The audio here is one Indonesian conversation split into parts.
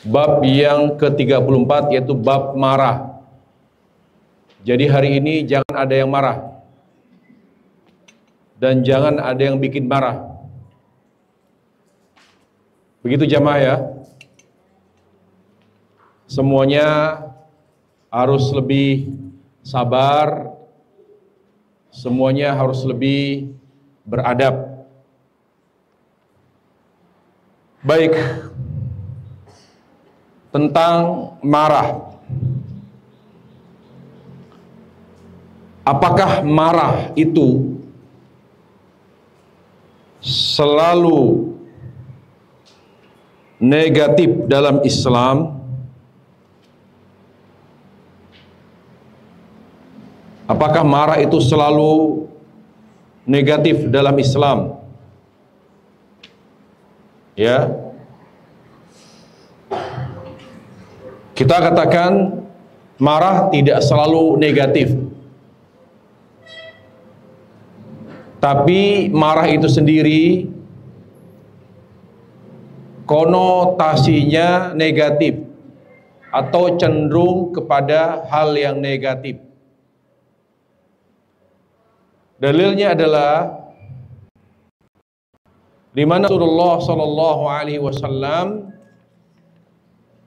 Bab yang ke-34 yaitu bab marah. Jadi hari ini jangan ada yang marah dan jangan ada yang bikin marah. Begitu jamaah ya. Semuanya harus lebih sabar, semuanya harus lebih beradab. Baik, tentang marah. Apakah marah itu selalu negatif dalam Islam? Apakah marah itu selalu negatif dalam Islam? Ya. Kita katakan marah tidak selalu negatif. Tapi marah itu sendiri konotasinya negatif atau cenderung kepada hal yang negatif. Dalilnya adalah di mana Rasulullah Shallallahu Alaihi Wasallam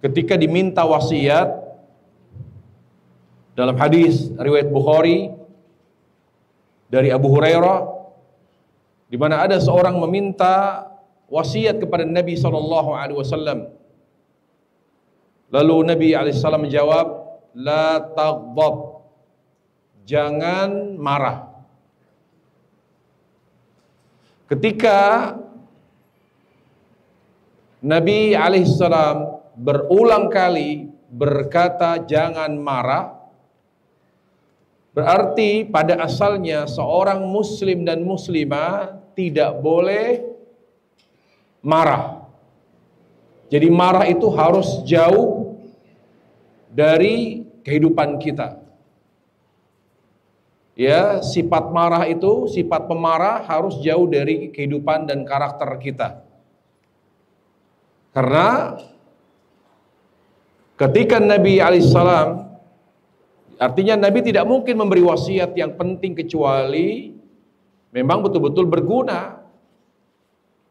ketika diminta wasiat dalam hadis riwayat Bukhari dari Abu Hurairah, di mana ada seorang meminta wasiat kepada Nabi Shallallahu Alaihi Wasallam. Lalu Nabi Alaihissalam menjawab, la taghdab, jangan marah. Ketika Nabi Alaihissalam berulang kali berkata jangan marah, berarti pada asalnya seorang muslim dan muslimah tidak boleh marah. Jadi marah itu harus jauh dari kehidupan kita. Ya, sifat marah itu, sifat pemarah harus jauh dari kehidupan dan karakter kita. Karena ketika Nabi Alaihissalam, artinya Nabi tidak mungkin memberi wasiat yang penting kecuali memang betul-betul berguna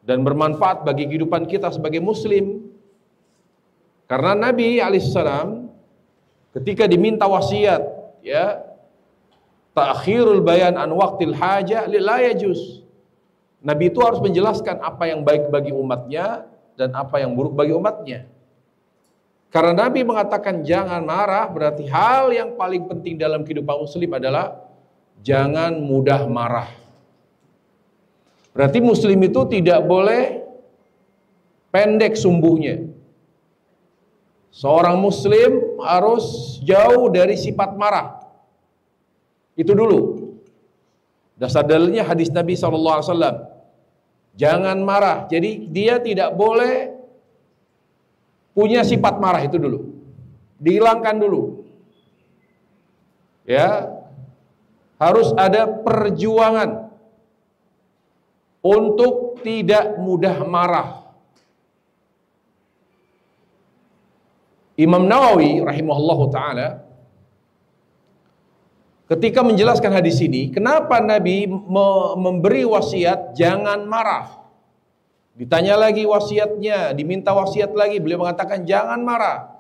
dan bermanfaat bagi kehidupan kita sebagai muslim. Karena Nabi Alaihissalam ketika diminta wasiat, ya, ta'khirul bayan an waqtil haja la yajuz. Nabi itu harus menjelaskan apa yang baik bagi umatnya dan apa yang buruk bagi umatnya. Karena Nabi mengatakan jangan marah, berarti hal yang paling penting dalam kehidupan muslim adalah jangan mudah marah. Berarti muslim itu tidak boleh pendek sumbuhnya. Seorang muslim harus jauh dari sifat marah. Itu dulu. Dasar dalilnya hadis Nabi SAW. Jangan marah. Jadi dia tidak boleh punya sifat marah, itu dulu. Dihilangkan dulu. Ya. Harus ada perjuangan untuk tidak mudah marah. Imam Nawawi rahimahullahu ta'ala ketika menjelaskan hadis ini, kenapa Nabi memberi wasiat jangan marah? Ditanya lagi wasiatnya, diminta wasiat lagi, beliau mengatakan jangan marah.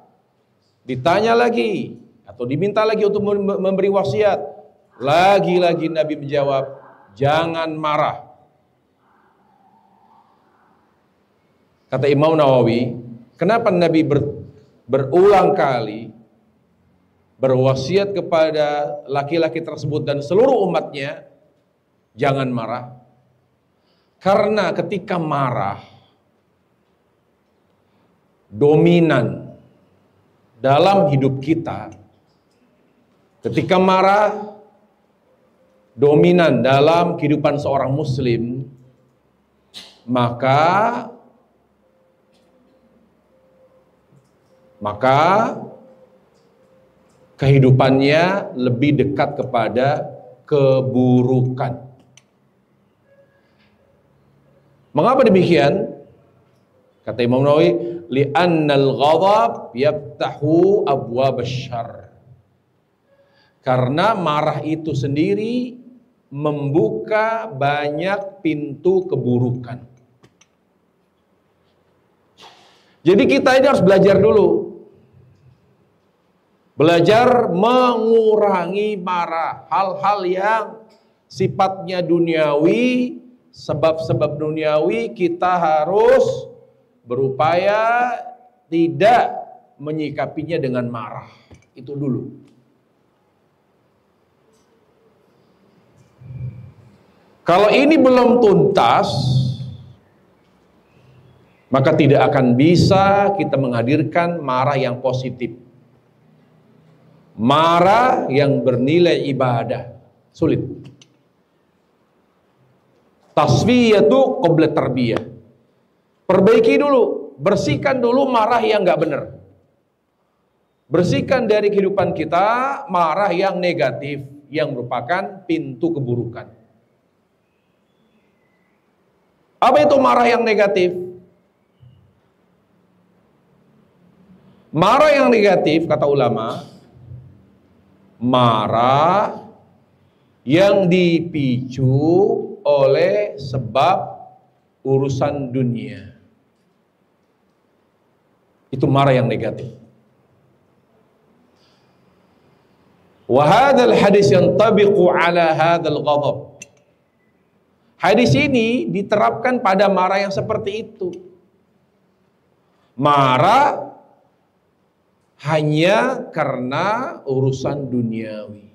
Ditanya lagi atau diminta lagi untuk memberi wasiat, lagi-lagi Nabi menjawab jangan marah. Kata Imam Nawawi, kenapa Nabi berulang kali berwasiat kepada laki-laki tersebut dan seluruh umatnya jangan marah? Karena ketika marah dominan dalam hidup kita, ketika marah dominan dalam kehidupan seorang muslim, maka kehidupannya lebih dekat kepada keburukan. Mengapa demikian? Kata Imam Nawawi, li'annal ghadab yaftahu abwab asyarr. Karena marah itu sendiri membuka banyak pintu keburukan. Jadi kita ini harus belajar dulu. Belajar mengurangi marah. Hal-hal yang sifatnya duniawi, sebab-sebab duniawi, kita harus berupaya tidak menyikapinya dengan marah. Itu dulu. Kalau ini belum tuntas, maka tidak akan bisa kita menghadirkan marah yang positif. Marah yang bernilai ibadah sulit. Tasfiyatu qabla tarbiyah. Perbaiki dulu, bersihkan dulu marah yang nggak benar. Bersihkan dari kehidupan kita marah yang negatif, yang merupakan pintu keburukan. Apa itu marah yang negatif? Marah yang negatif, kata ulama, marah yang dipicu oleh sebab urusan dunia. Itu marah yang negatif. Wa hadzal hadis yantabiqu ala hadzal ghadab. Hadis ini diterapkan pada marah yang seperti itu. Marah hanya karena urusan duniawi.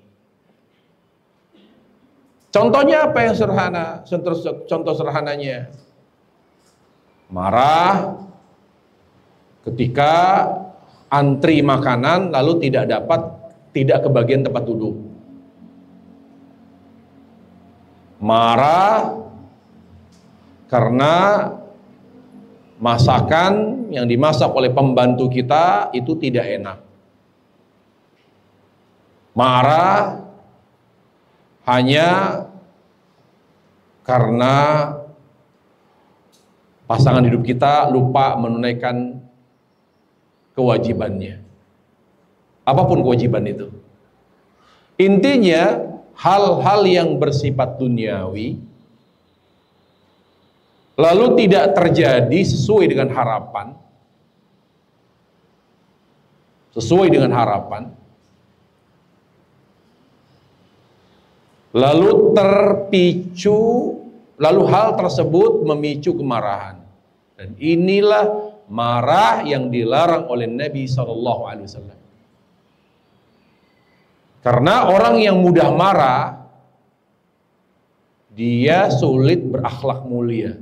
Contohnya apa yang sederhana? Contoh sederhananya, marah ketika antri makanan lalu tidak kebagian tempat duduk. Marah karena masakan yang dimasak oleh pembantu kita itu tidak enak. Marah hanya karena pasangan hidup kita lupa menunaikan kewajibannya. Apapun kewajiban itu. Intinya hal-hal yang bersifat duniawi lalu tidak terjadi sesuai dengan harapan, lalu terpicu, lalu hal tersebut memicu kemarahan, dan inilah marah yang dilarang oleh Nabi SAW. Karena orang yang mudah marah, dia sulit berakhlak mulia.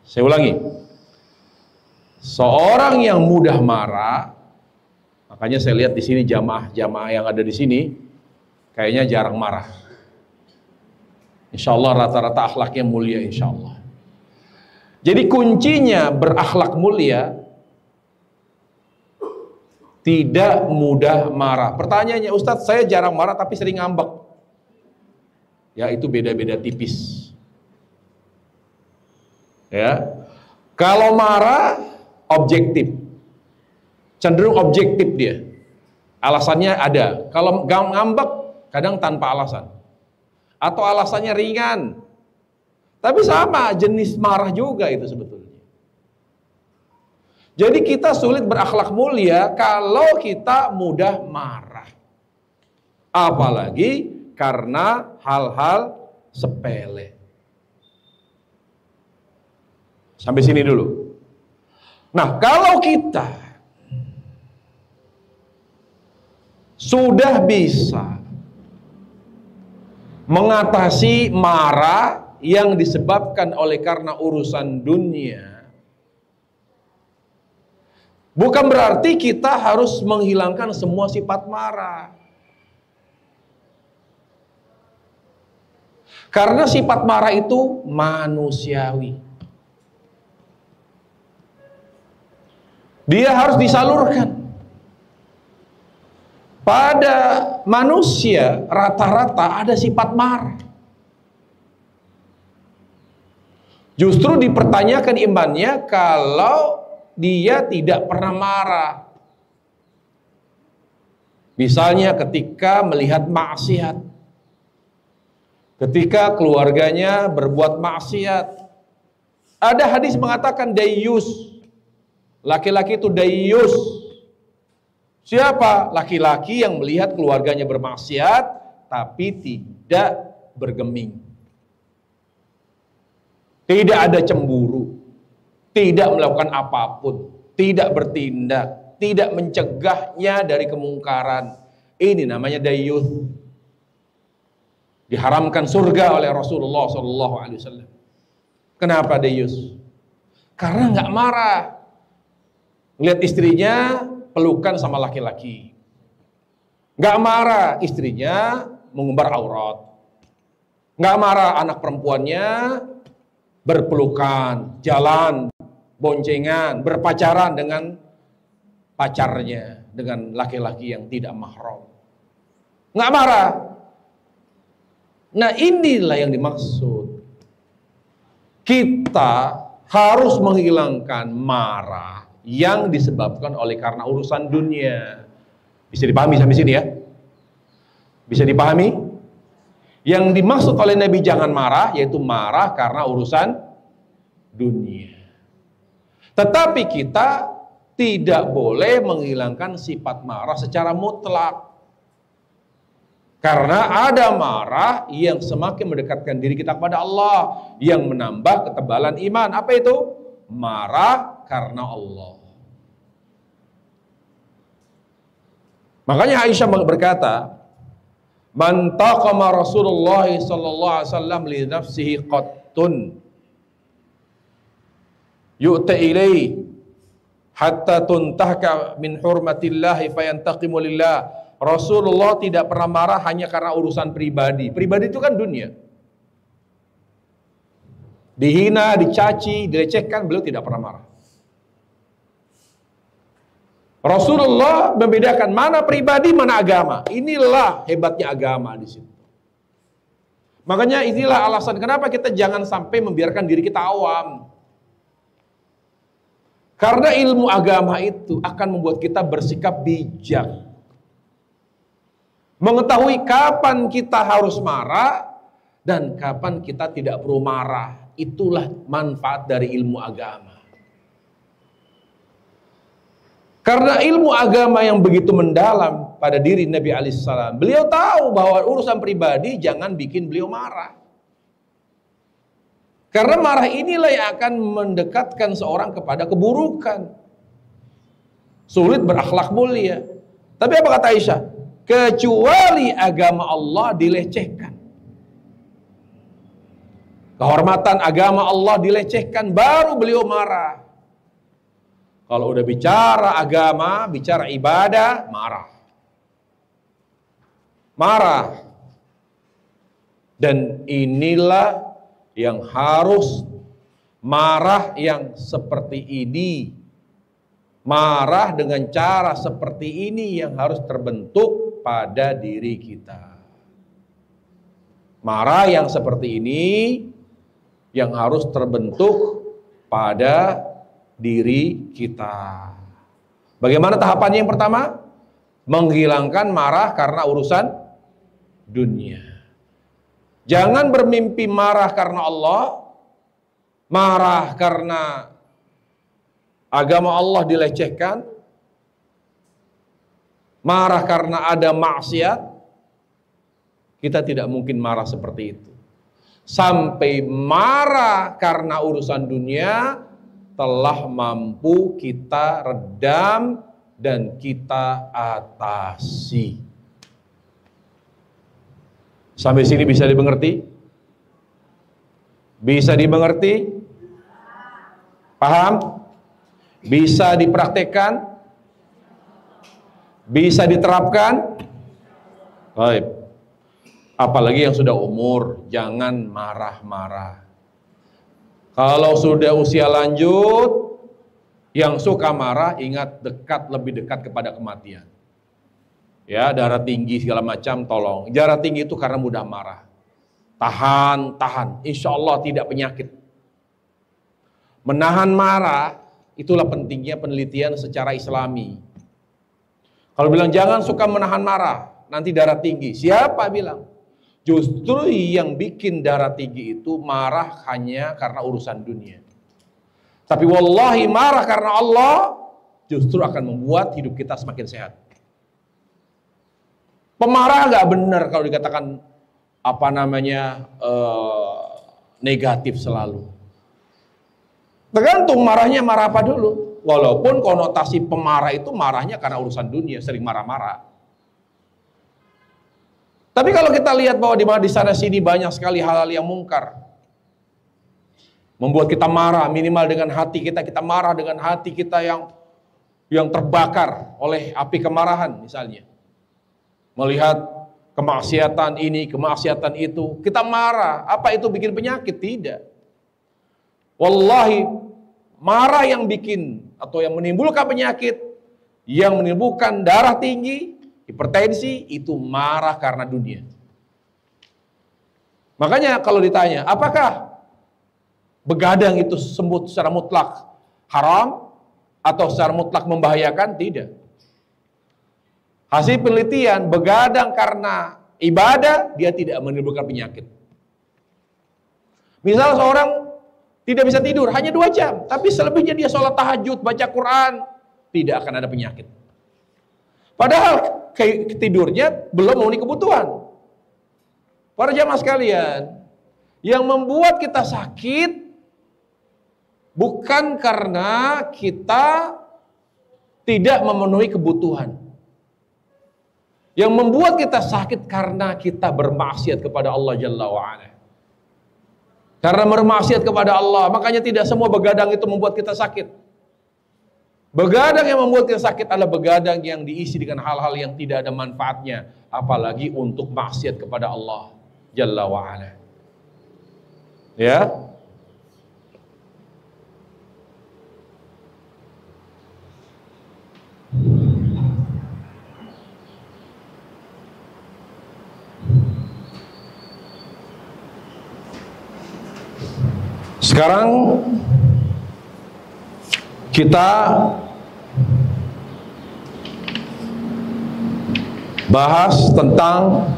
Saya ulangi, seorang yang mudah marah, makanya saya lihat di sini jamaah yang ada di sini kayaknya jarang marah. Insya Allah rata-rata akhlaknya mulia, insya Allah. Jadi kuncinya berakhlak mulia, tidak mudah marah. Pertanyaannya, Ustadz, saya jarang marah tapi sering ngambek. Ya, itu beda-beda tipis. Ya, kalau marah objektif, cenderung objektif dia, alasannya ada. Kalau ngambek kadang tanpa alasan, atau alasannya ringan, tapi sama jenis marah juga itu sebetulnya. Jadi kita sulit berakhlak mulia kalau kita mudah marah, apalagi karena hal-hal sepele. Sampai sini dulu. Nah, kalau kita sudah bisa mengatasi marah yang disebabkan oleh karena urusan dunia, bukan berarti kita harus menghilangkan semua sifat marah. Karena sifat marah itu manusiawi. Dia harus disalurkan. Pada manusia rata-rata ada sifat marah. Justru dipertanyakan imannya kalau dia tidak pernah marah. Misalnya ketika melihat maksiat, ketika keluarganya berbuat maksiat. Ada hadis mengatakan dayyus. Laki-laki itu dayyus. Siapa? Laki-laki yang melihat keluarganya bermaksiat tapi tidak bergeming. Tidak ada cemburu, tidak melakukan apapun, tidak bertindak, tidak mencegahnya dari kemungkaran. Ini namanya dayyus. Diharamkan surga oleh Rasulullah SAW. Kenapa dayyus? Karena nggak marah. Lihat istrinya pelukan sama laki-laki. Nggak marah istrinya mengumbar aurat. Nggak marah anak perempuannya berpelukan, jalan, boncengan, berpacaran dengan pacarnya, dengan laki-laki yang tidak mahram. Nggak marah. Nah, inilah yang dimaksud. Kita harus menghilangkan marah yang disebabkan oleh karena urusan dunia. Bisa dipahami sampai sini ya? Bisa dipahami? Yang dimaksud oleh Nabi jangan marah, yaitu marah karena urusan dunia. Tetapi kita tidak boleh menghilangkan sifat marah secara mutlak. Karena ada marah yang semakin mendekatkan diri kita kepada Allah, yang menambah ketebalan iman. Apa itu? Marah karena Allah. Makanya Aisyah berkata, man taqama Rasulullah sallallahu alaihi wasallam li nafsihi qattun yu'ta ilaihi hatta tuntahka min hurmatillahi fayantaqimu lillah. Rasulullah tidak pernah marah hanya karena urusan pribadi. Pribadi itu kan dunia. Dihina, dicaci, dilecehkan, beliau tidak pernah marah. Rasulullah membedakan mana pribadi, mana agama. Inilah hebatnya agama di situ. Makanya inilah alasan kenapa kita jangan sampai membiarkan diri kita awam. Karena ilmu agama itu akan membuat kita bersikap bijak. Mengetahui kapan kita harus marah dan kapan kita tidak perlu marah. Itulah manfaat dari ilmu agama. Karena ilmu agama yang begitu mendalam pada diri Nabi alaihissalam, beliau tahu bahwa urusan pribadi jangan bikin beliau marah. Karena marah inilah yang akan mendekatkan seorang kepada keburukan. Sulit berakhlak mulia. Tapi apa kata Aisyah? Kecuali agama Allah dilecehkan. Kehormatan agama Allah dilecehkan, baru beliau marah. Kalau udah bicara agama, bicara ibadah, marah. Marah. Dan inilah yang harus marah yang seperti ini. Marah dengan cara seperti ini yang harus terbentuk pada diri kita. Marah yang seperti ini yang harus terbentuk pada diri kita. Bagaimana tahapannya? Yang pertama, menghilangkan marah karena urusan dunia. Jangan bermimpi marah karena Allah, marah karena agama Allah dilecehkan, marah karena ada maksiat. Kita tidak mungkin marah seperti itu. Sampai marah karena urusan dunia telah mampu kita redam dan kita atasi. Sampai sini bisa dimengerti? Bisa dimengerti? Paham? Bisa dipraktekkan? Bisa diterapkan? Baik. Apalagi yang sudah umur, jangan marah-marah. Kalau sudah usia lanjut, yang suka marah, ingat lebih dekat kepada kematian. Ya, darah tinggi segala macam, tolong. Darah tinggi itu karena mudah marah. Tahan, insya Allah tidak penyakit. Menahan marah, itulah pentingnya penelitian secara Islami. Kalau bilang jangan suka menahan marah, nanti darah tinggi. Siapa bilang? Justru yang bikin darah tinggi itu marah hanya karena urusan dunia. Tapi wallahi marah karena Allah justru akan membuat hidup kita semakin sehat. Pemarah gak benar kalau dikatakan negatif selalu. Tergantung marahnya marah apa dulu. Walaupun konotasi pemarah itu marahnya karena urusan dunia, sering marah-marah. Tapi kalau kita lihat bahwa di sana sini banyak sekali hal-hal yang mungkar, membuat kita marah, minimal dengan hati kita marah dengan hati kita yang terbakar oleh api kemarahan misalnya. Melihat kemaksiatan ini, kemaksiatan itu, kita marah. Apa itu bikin penyakit? Tidak. Wallahi, marah yang bikin atau yang menimbulkan penyakit, yang menimbulkan darah tinggi, hipertensi, itu marah karena dunia. Makanya kalau ditanya, apakah begadang itu secara mutlak haram atau secara mutlak membahayakan? Tidak. Hasil penelitian, begadang karena ibadah, dia tidak menimbulkan penyakit. Misal seorang tidak bisa tidur, hanya 2 jam, tapi selebihnya dia sholat tahajud, baca Quran, tidak akan ada penyakit. Padahal tidurnya belum memenuhi kebutuhan. Para jamaah sekalian, yang membuat kita sakit bukan karena kita tidak memenuhi kebutuhan. Yang membuat kita sakit karena kita bermaksiat kepada Allah Jalla wa'ala. Karena bermaksiat kepada Allah, makanya tidak semua begadang itu membuat kita sakit. Begadang yang membuat kita sakit adalah begadang yang diisi dengan hal-hal yang tidak ada manfaatnya, apalagi untuk maksiat kepada Allah Jalla wa'ala. Ya. Sekarang kita bahas tentang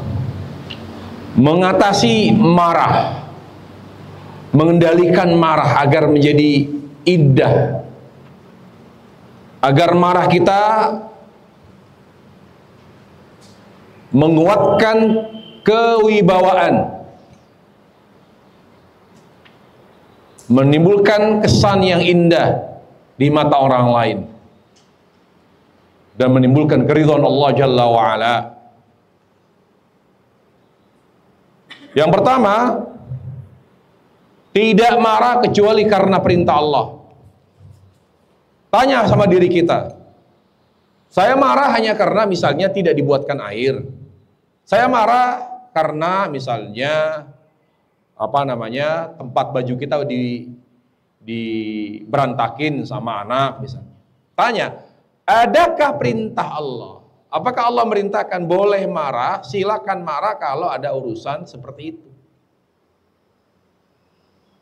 mengatasi marah, mengendalikan marah agar menjadi indah, agar marah kita menguatkan kewibawaan, menimbulkan kesan yang indah di mata orang lain, dan menimbulkan keridhaan Allah Jalla wa'ala. Yang pertama, tidak marah kecuali karena perintah Allah. Tanya sama diri kita, saya marah hanya karena misalnya tidak dibuatkan air. Saya marah karena misalnya tempat baju kita berantakin sama anak misalnya. Tanya, adakah perintah Allah? Apakah Allah merintahkan boleh marah, silakan marah kalau ada urusan seperti itu?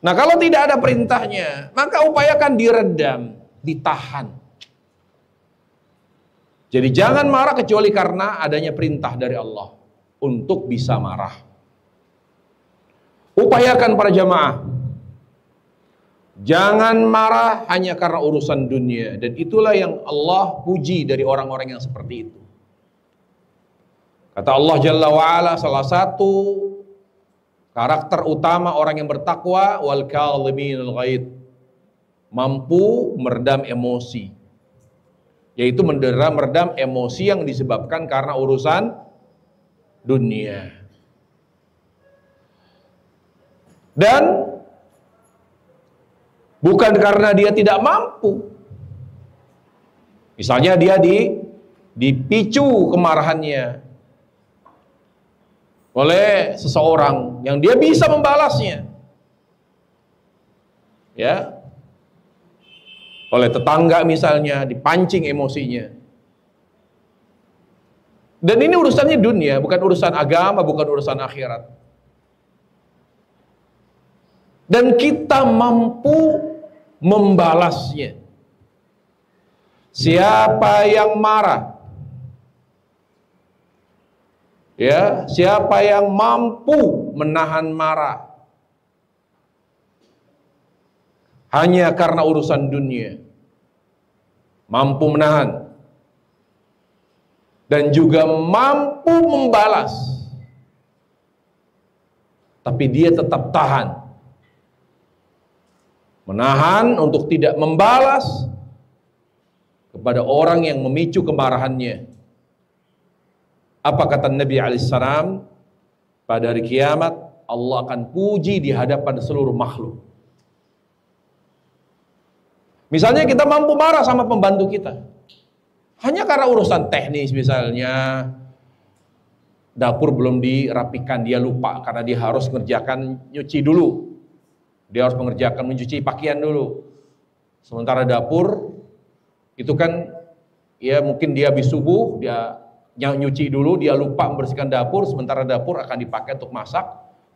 Nah, kalau tidak ada perintahnya, maka upayakan diredam, ditahan. Jadi jangan marah kecuali karena adanya perintah dari Allah untuk bisa marah. Upayakan para jamaah, jangan marah hanya karena urusan dunia. Dan itulah yang Allah puji dari orang-orang yang seperti itu. Kata Allah Jalla wa'ala, salah satu karakter utama orang yang bertakwa, wal kadhiminal ghaidh, mampu meredam emosi, yaitu meredam emosi yang disebabkan karena urusan dunia. Dan bukan karena dia tidak mampu. Misalnya dia dipicu kemarahannya oleh seseorang yang dia bisa membalasnya, ya, oleh tetangga misalnya, dipancing emosinya. Dan ini urusannya dunia, bukan urusan agama, bukan urusan akhirat. Dan kita mampu membalasnya. Siapa yang marah, ya, siapa yang mampu menahan marah hanya karena urusan dunia, mampu menahan dan juga mampu membalas, tapi dia tetap tahan, menahan untuk tidak membalas kepada orang yang memicu kemarahannya. Apa kata Nabi alaihissalam? Pada hari kiamat Allah akan puji di hadapan seluruh makhluk. Misalnya kita mampu marah sama pembantu kita, hanya karena urusan teknis, misalnya dapur belum dirapikan, dia lupa karena dia harus mengerjakan nyuci dulu, dia harus mengerjakan mencuci pakaian dulu. Sementara dapur itu kan, ya mungkin dia habis subuh, dia nyuci dulu, dia lupa membersihkan dapur, sementara dapur akan dipakai untuk masak,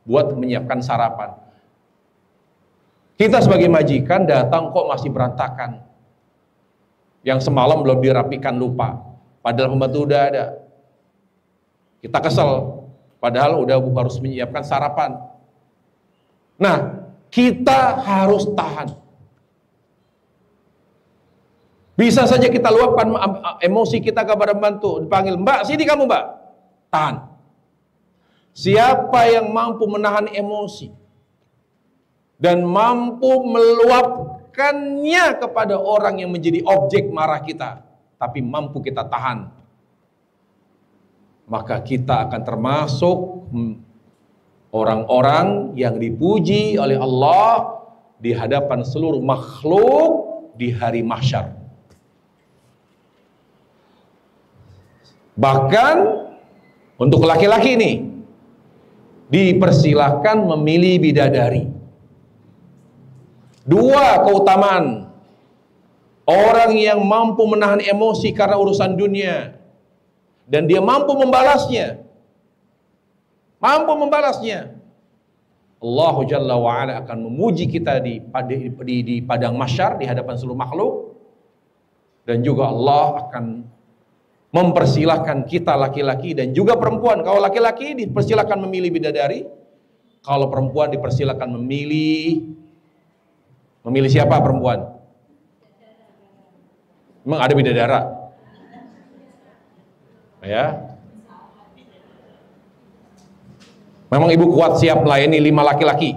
buat menyiapkan sarapan. Kita sebagai majikan datang kok masih berantakan, yang semalam belum dirapikan, lupa, padahal pembantu udah ada. Kita kesel, padahal udah harus menyiapkan sarapan. Nah, kita harus tahan. Bisa saja kita luapkan emosi kita kepada pembantu, dipanggil, "Mbak, sini kamu, Mbak." Tahan. Siapa yang mampu menahan emosi dan mampu meluapkannya kepada orang yang menjadi objek marah kita, tapi mampu kita tahan, maka kita akan termasuk orang-orang yang dipuji oleh Allah di hadapan seluruh makhluk di hari mahsyar. Bahkan untuk laki-laki ini dipersilahkan memilih bidadari. Dua keutamaan orang yang mampu menahan emosi karena urusan dunia dan dia mampu membalasnya. Allah Jalla wa'ala akan memuji kita di padang mahsyar di hadapan seluruh makhluk, dan juga Allah akan mempersilahkan kita laki-laki dan juga perempuan. Kalau laki-laki dipersilahkan memilih bidadari, kalau perempuan dipersilahkan memilih siapa perempuan? Memang ada bidadara? Ya. Memang ibu kuat siap melayani 5 laki-laki?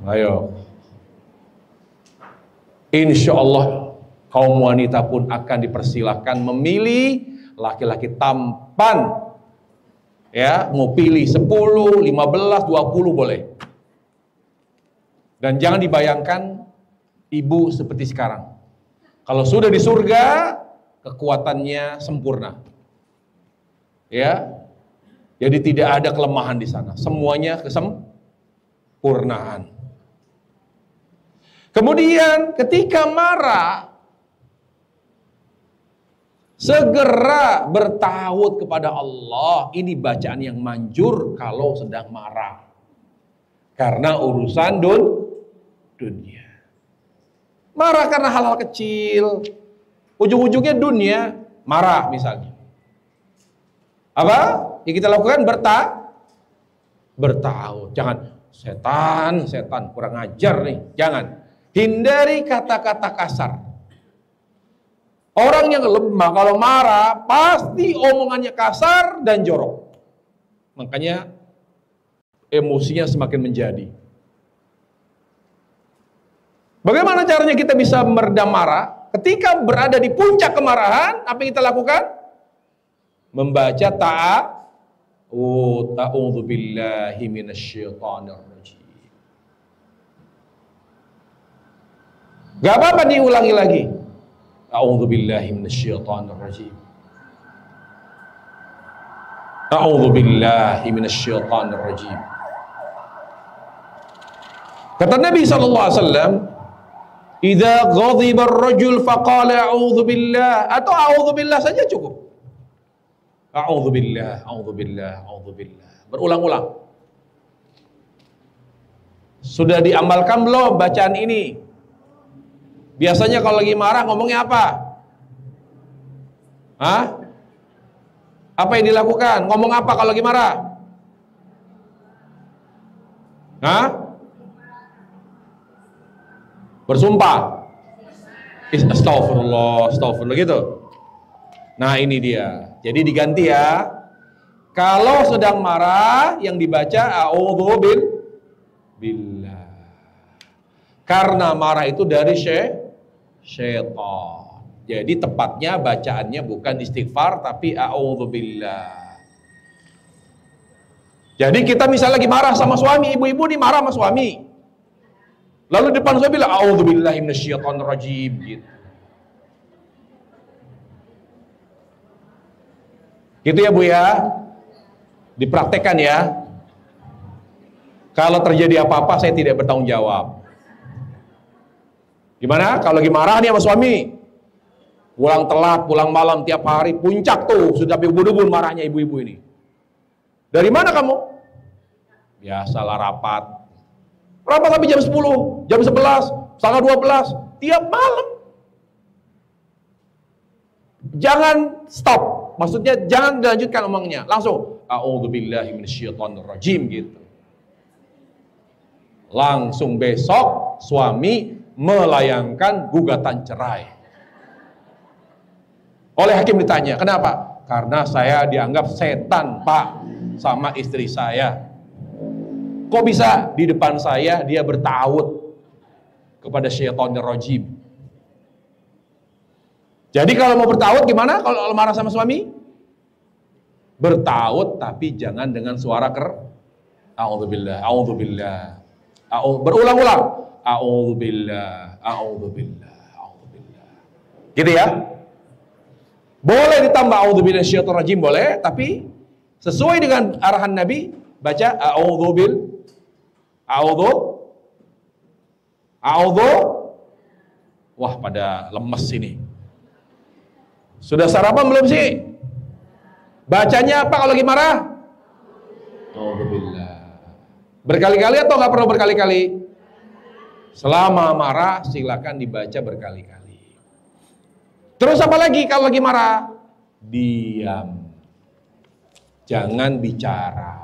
Ayo. Insya Allah kaum wanita pun akan dipersilahkan memilih laki-laki tampan. Ya, mau pilih 10, 15, 20 boleh. Dan jangan dibayangkan ibu seperti sekarang. Kalau sudah di surga, kekuatannya sempurna. Ya. Jadi tidak ada kelemahan di sana. Semuanya kesempurnaan. Kemudian ketika marah, segera bertawud kepada Allah. Ini bacaan yang manjur kalau sedang marah. Karena urusan dunia. Marah karena hal-hal kecil. Ujung-ujungnya dunia, marah misalnya. Apa? Yang kita lakukan bertawud. Jangan, setan kurang ajar nih. Jangan. Hindari kata-kata kasar. Orang yang lemah kalau marah pasti omongannya kasar dan jorok. Makanya emosinya semakin menjadi. Bagaimana caranya kita bisa meredam marah? Ketika berada di puncak kemarahan, apa yang kita lakukan? Membaca ta'awudzu billahi minasyaitonir rajim. Gak apa-apa diulangi lagi. A'udzu billahi minasyaitonir rajim. A'udzu billahi minasyaitonir rajim. Kata Nabi sallallahu alaihi wasallam, "Idza ghadiba ar-rajul faqala a'udzu billah," atau a'udzu billah saja cukup. A'udzu billah, a'udzu billah, a'udzu billah. Berulang-ulang. Sudah diamalkan belum bacaan ini? Biasanya kalau lagi marah ngomongnya apa? Hah? Apa yang dilakukan? Ngomong apa kalau lagi marah? Hah? Bersumpah. Astagfirullah, astagfirullah gitu. Nah ini dia. Jadi diganti ya. Kalau sedang marah yang dibaca a'udzu billah. Karena marah itu dari syaitan. Jadi tepatnya bacaannya bukan istighfar tapi a'udzubillah. Jadi kita misalnya lagi marah sama suami, ibu-ibu nih marah sama suami. Lalu depan suami bilang a'udzubillahi minasyaitonirrajim gitu. Gitu ya Bu ya. Dipraktekkan ya. Kalau terjadi apa-apa saya tidak bertanggung jawab. Gimana? Kalau lagi marah nih sama suami, pulang telat, pulang malam tiap hari, puncak tuh, sudah bubur-bubur marahnya ibu-ibu ini. Dari mana kamu? Biasalah rapat. Rapat sampai jam 10, jam 11, setengah 12, tiap malam. Jangan stop. Maksudnya jangan dilanjutkan omongnya. Langsung, a'udzubillahi minasyaitonirrajim gitu. Langsung besok suami melayangkan gugatan cerai. Oleh hakim ditanya, kenapa? Karena saya dianggap setan, Pak, sama istri saya. Kok bisa di depan saya dia bertaut kepada syaitonir rajim? Jadi kalau mau bertaut gimana kalau marah sama suami? Bertaut tapi jangan dengan suara a'udzubillah, a'udzubillah. Berulang-ulang. A'udzubillah, a'udzubillah, a'udzubillah. Gitu ya? Boleh ditambah a'udzubillahi minasyaitonir rajim boleh, tapi sesuai dengan arahan Nabi, baca a'udzu. Wah, pada lemes ini. Sudah sarapan belum sih? Bacanya apa kalau lagi marah? A'udzubillah. Berkali-kali atau nggak perlu berkali-kali? Selama marah silakan dibaca berkali-kali. Terus apa lagi kalau lagi marah? Diam. Jangan bicara.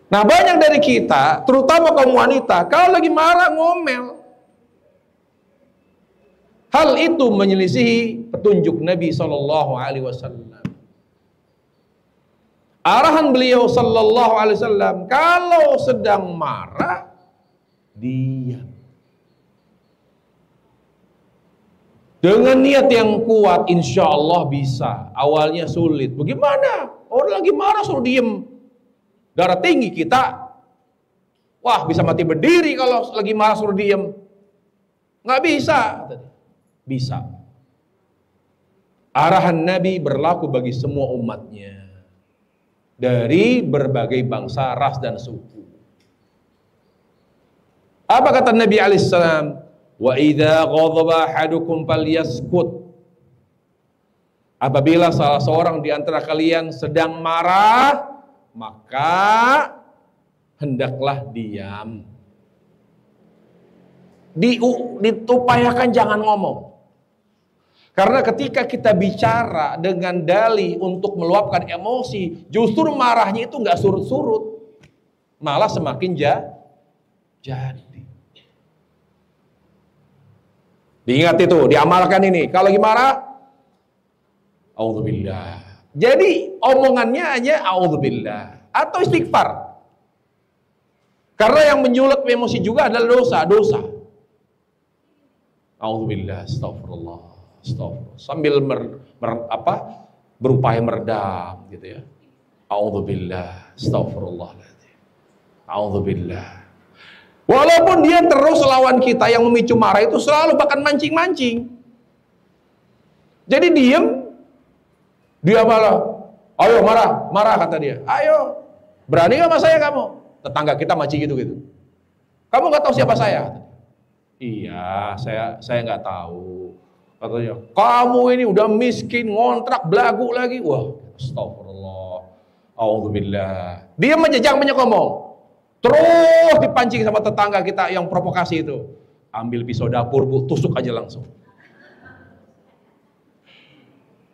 Nah, banyak dari kita, terutama kaum wanita, kalau lagi marah ngomel. Hal itu menyelisihi petunjuk Nabi SAW. Arahan beliau SAW, kalau sedang marah, diam. Dengan niat yang kuat, insya Allah bisa. Awalnya sulit. Bagaimana? Orang lagi marah suruh diem. Darah tinggi kita. Wah, bisa mati berdiri kalau lagi marah suruh diem. Nggak bisa. Bisa. Arahan Nabi berlaku bagi semua umatnya. Dari berbagai bangsa, ras, dan suku. Apa kata Nabi alaihissalam? Wa idza ghadaba ahadukum falyaskut. Apabila salah seorang di antara kalian sedang marah, maka hendaklah diam. Ditupayakan jangan ngomong. Karena ketika kita bicara dengan dalih untuk meluapkan emosi, justru marahnya itu nggak surut-surut, malah semakin jadi. Diingat itu, diamalkan ini. Kalau lagi marah, a'udzubillah. Jadi omongannya aja a'udzubillah atau istighfar. Karena yang menyulut emosi juga adalah dosa. A'udzubillah, astagfirullah, astagfirullah. Sambil berupaya meredam gitu ya. A'udzubillah, astagfirullah. A'udzubillah. Walaupun dia terus lawan kita, yang memicu marah itu selalu bahkan mancing-mancing. Jadi dia malah, ayo marah kata dia. Ayo, berani gak sama saya kamu? Tetangga kita macam gitu. Kamu gak tahu siapa saya? Iya, saya nggak tahu. Katanya, kamu ini udah miskin, ngontrak, belagu lagi. Wah, astagfirullah, a'udzubillah. Dia menjejak banyak ngomong. Terus dipancing sama tetangga kita yang provokasi itu. Ambil pisau dapur Bu, tusuk aja langsung.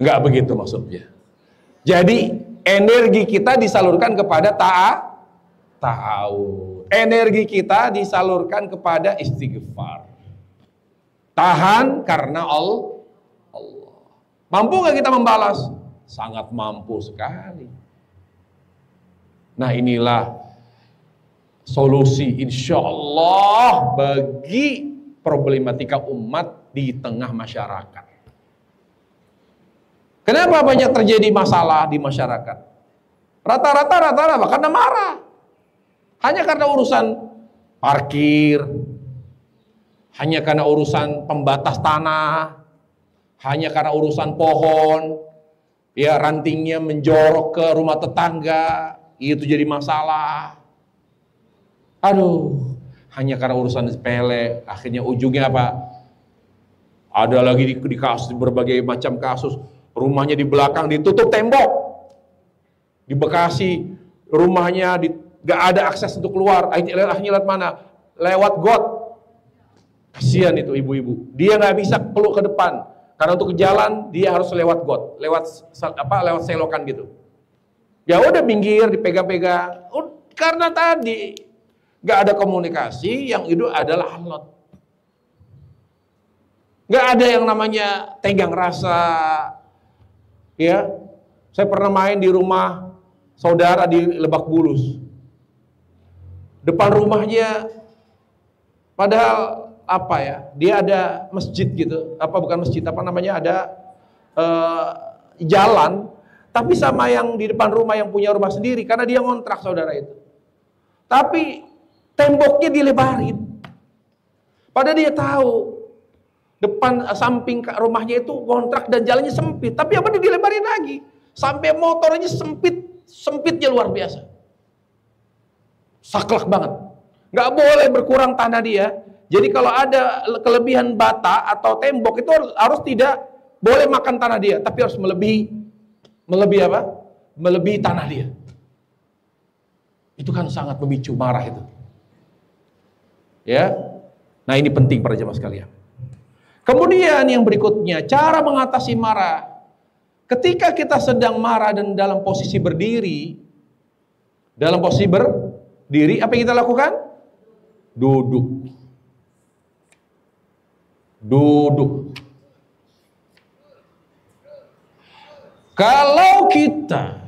Enggak begitu maksudnya. Jadi energi kita disalurkan kepada ta'awud. Energi kita disalurkan kepada istighfar. Tahan karena Allah. Mampu nggak kita membalas? Sangat mampu sekali. Nah inilah solusi insya Allah bagi problematika umat di tengah masyarakat. Kenapa banyak terjadi masalah di masyarakat? Rata-rata karena marah. Hanya karena urusan parkir, hanya karena urusan pembatas tanah, hanya karena urusan pohon, ya rantingnya menjorok ke rumah tetangga, itu jadi masalah. Aduh, hanya karena urusan sepele, akhirnya ujungnya apa? Ada lagi di kasus, berbagai macam kasus, rumahnya di belakang ditutup tembok. Di Bekasi, rumahnya gak ada akses untuk keluar, akhirnya lewat mana? Lewat got. Kasihan itu ibu-ibu, dia nggak bisa keluar ke depan, karena untuk ke jalan dia harus lewat got, lewat selokan gitu. Ya udah minggir, dipegang-pegang, karena tadi nggak ada komunikasi, yang itu adalah alot. Nggak ada yang namanya tenggang rasa. Ya, saya pernah main di rumah saudara di Lebak Bulus. Depan rumahnya, padahal apa ya? Dia ada masjid gitu, bukan masjid, ada jalan, tapi sama yang di depan rumah yang punya rumah sendiri, karena dia ngontrak saudara itu. Tapi temboknya dilebarin. Padahal dia tahu depan samping rumahnya itu ngontrak dan jalannya sempit, tapi apa dia dilebarin lagi, sampai motornya sempitnya luar biasa. Saklek banget. Nggak boleh berkurang tanah dia. Jadi kalau ada kelebihan bata atau tembok itu harus tidak boleh makan tanah dia, tapi harus melebihi apa? Melebihi tanah dia. Itu kan sangat memicu marah itu. Ya. Nah, ini penting para jemaah sekalian. Kemudian yang berikutnya, cara mengatasi marah. Ketika kita sedang marah dan dalam posisi berdiri, apa yang kita lakukan? Duduk. Kalau kita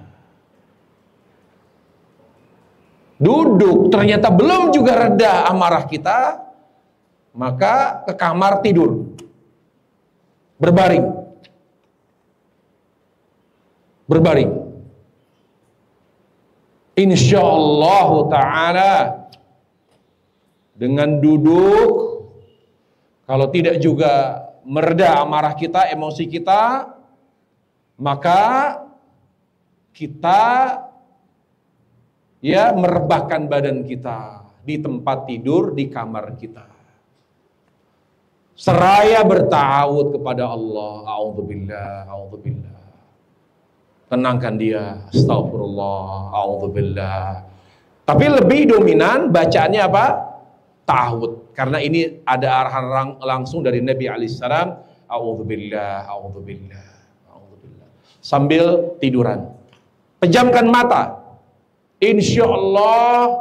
duduk ternyata belum juga reda amarah kita, maka ke kamar tidur, berbaring. Insyaallah ta'ala dengan duduk, kalau tidak juga mereda amarah kita, emosi kita, maka kita merebahkan badan kita di tempat tidur, di kamar kita. Seraya bertawud kepada Allah. A'udzubillah. Tenangkan dia. Astagfirullah. A'udzubillah. Tapi lebih dominan bacaannya apa? Ta'awud. Karena ini ada arahan langsung dari Nabi alaihissalam. A'udzubillah. Sambil tiduran. Pejamkan mata. Insya Allah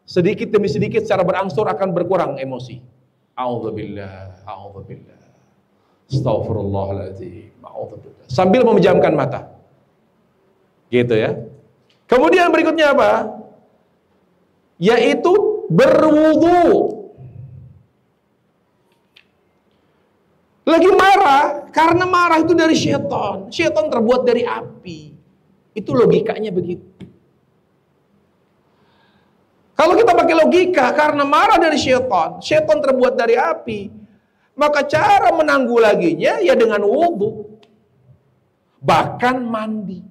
sedikit demi sedikit secara berangsur akan berkurang emosi. A'udzubillah. Astaghfirullahaladzim. Sambil memejamkan mata. Gitu ya. Kemudian berikutnya apa? Yaitu berwudu. Lagi marah, karena marah itu dari syaitan. Syaitan terbuat dari api. Itu logikanya begitu. Kalau kita pakai logika, karena marah dari syaitan terbuat dari api, maka cara menanggulanginya ya dengan wudu, bahkan mandi,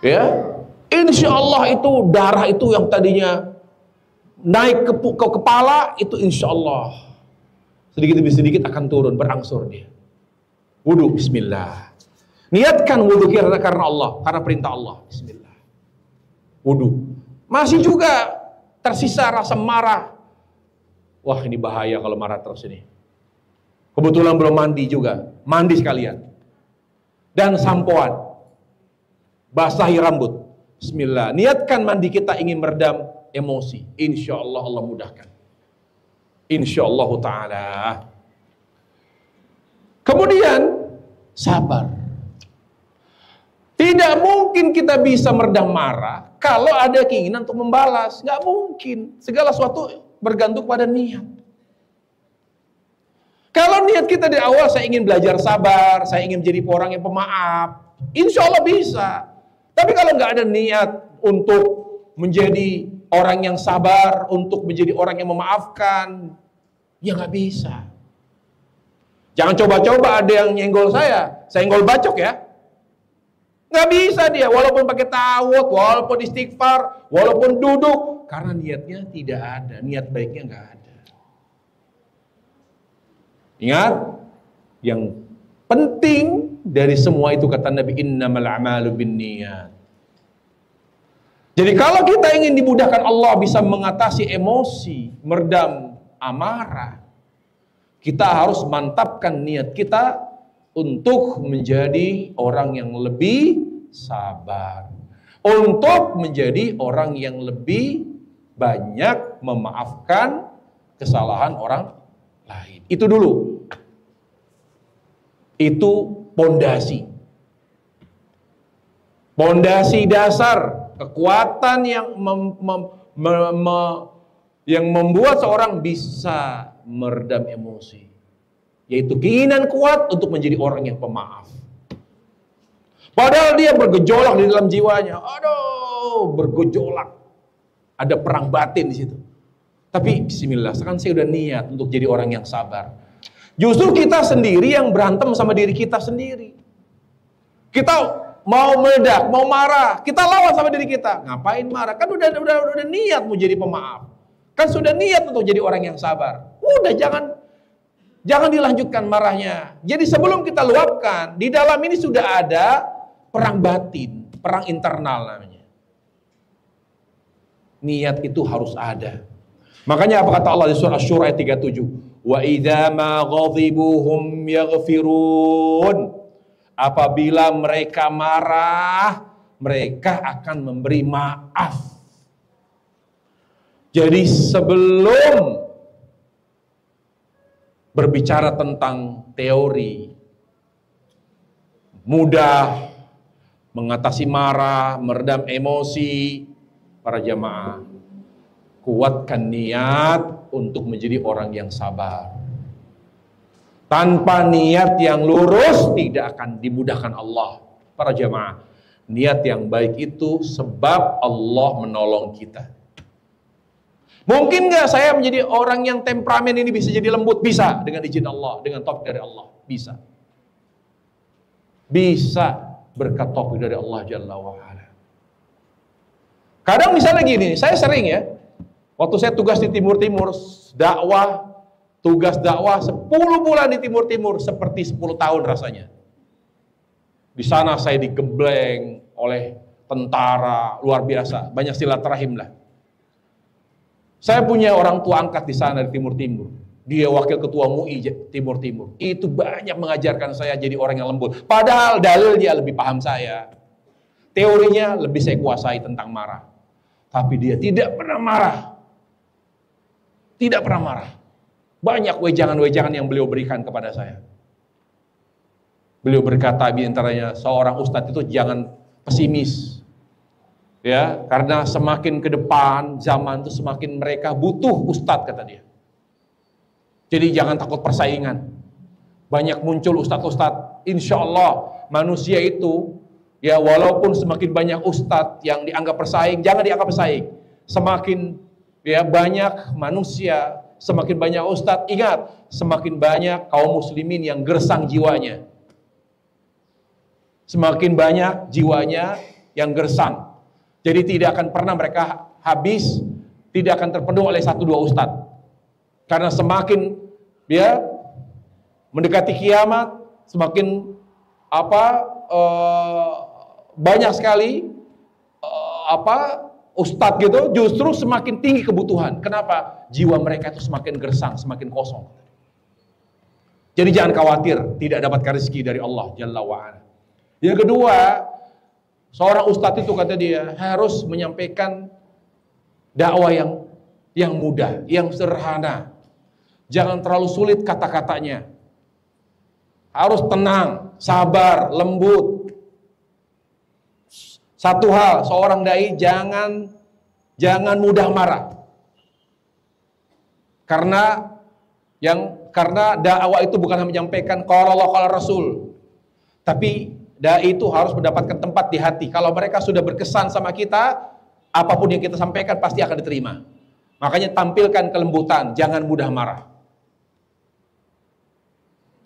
ya, insya Allah itu darah itu yang tadinya naik ke kepala itu insya Allah sedikit demi sedikit akan turun, berangsur dia. Wudu, bismillah. Niatkan wudu karena Allah, karena perintah Allah. Bismillah. Wudu. Masih juga tersisa rasa marah. Wah, ini bahaya kalau marah terus ini. Kebetulan belum mandi juga. Mandi sekalian. Dan sampoan. Basahi rambut. Bismillah. Niatkan mandi kita ingin meredam emosi. Insya Allah Allah mudahkan. Insya Allah Ta'ala. Kemudian sabar. Tidak mungkin kita bisa meredam marah kalau ada keinginan untuk membalas. Nggak mungkin. Segala sesuatu bergantung pada niat. Kalau niat kita di awal, saya ingin belajar sabar, saya ingin menjadi orang yang pemaaf, insya Allah bisa. Tapi kalau nggak ada niat untuk menjadi orang yang sabar, untuk menjadi orang yang memaafkan, ya nggak bisa. Jangan coba-coba ada yang nyenggol saya nyenggol bacok ya. Nggak bisa dia, walaupun pakai tawud, walaupun istighfar, walaupun duduk, karena niatnya tidak ada, niat baiknya nggak ada. Ingat, yang penting dari semua itu kata Nabi, innamal a'malu binniyat. Jadi kalau kita ingin dimudahkan Allah bisa mengatasi emosi, meredam amarah, kita harus mantapkan niat kita untuk menjadi orang yang lebih sabar, untuk menjadi orang yang lebih banyak memaafkan kesalahan orang lain. Itu dulu. Itu pondasi. Pondasi dasar, kekuatan yang membuat seorang bisa meredam emosi. Yaitu keinginan kuat untuk menjadi orang yang pemaaf. Padahal dia bergejolak di dalam jiwanya. Aduh, bergejolak. Ada perang batin di situ. Tapi bismillah, sekarang saya udah niat untuk jadi orang yang sabar. Justru kita sendiri yang berantem sama diri kita sendiri. Kita mau meledak, mau marah, kita lawan sama diri kita. Ngapain marah? Kan udah niat mau jadi pemaaf. Kan sudah niat untuk jadi orang yang sabar. Udah jangan dilanjutkan marahnya. Jadi sebelum kita luapkan, di dalam ini sudah ada perang batin, perang internal namanya. Niat itu harus ada. Makanya apa kata Allah di surah Asy-Syura ayat 37? Wa idza ma ghadibu hum yaghfirun. Apabila mereka marah, mereka akan memberi maaf. Jadi sebelum berbicara tentang teori mudah mengatasi marah, meredam emosi, para jamaah, kuatkan niat untuk menjadi orang yang sabar. Tanpa niat yang lurus tidak akan dimudahkan Allah. Para jamaah, niat yang baik itu sebab Allah menolong kita. Mungkin nggak saya menjadi orang yang temperamen ini bisa jadi lembut? Bisa, dengan izin Allah, dengan taufik dari Allah. Bisa. Bisa berkat taufik dari Allah Jalla wa'ala. Kadang misalnya gini, saya sering ya, waktu saya tugas di Timur-Timur, tugas dakwah 10 bulan di Timur-Timur, seperti 10 tahun rasanya. Di sana saya digembleng oleh tentara, luar biasa, banyak silaturahim lah. Saya punya orang tua angkat di sana di Timur-Timur. Dia wakil ketua MUI Timur-Timur. Itu banyak mengajarkan saya jadi orang yang lembut. Padahal dalilnya lebih paham saya. Teorinya lebih saya kuasai tentang marah. Tapi dia tidak pernah marah. Tidak pernah marah. Banyak wejangan-wejangan yang beliau berikan kepada saya. Beliau berkata di antaranya, seorang ustadz itu jangan pesimis. Ya, karena semakin ke depan zaman itu semakin mereka butuh ustadz, kata dia. Jadi jangan takut persaingan. Banyak muncul ustadz-ustadz. Insya Allah manusia itu ya walaupun semakin banyak ustadz yang dianggap bersaing, jangan dianggap bersaing. Semakin ya banyak manusia, semakin banyak ustadz, ingat, semakin banyak kaum muslimin yang gersang jiwanya. Semakin banyak jiwanya yang gersang. Jadi tidak akan pernah mereka habis, tidak akan terpenuhi oleh 1-2 ustadz. Karena semakin dia mendekati kiamat, semakin banyak sekali ustadz gitu, justru semakin tinggi kebutuhan. Kenapa? Jiwa mereka itu semakin gersang, semakin kosong. Jadi jangan khawatir tidak dapatkan rezeki dari Allah Jalla wa'ala. Yang kedua, seorang ustadz itu kata dia harus menyampaikan dakwah yang mudah, yang sederhana. Jangan terlalu sulit kata-katanya. Harus tenang, sabar, lembut. Satu hal, seorang dai jangan mudah marah. Karena dakwah itu bukan hanya menyampaikan qala Allah qala Rasul. Tapi dai itu harus mendapatkan tempat di hati. Kalau mereka sudah berkesan sama kita, apapun yang kita sampaikan pasti akan diterima. Makanya tampilkan kelembutan, jangan mudah marah.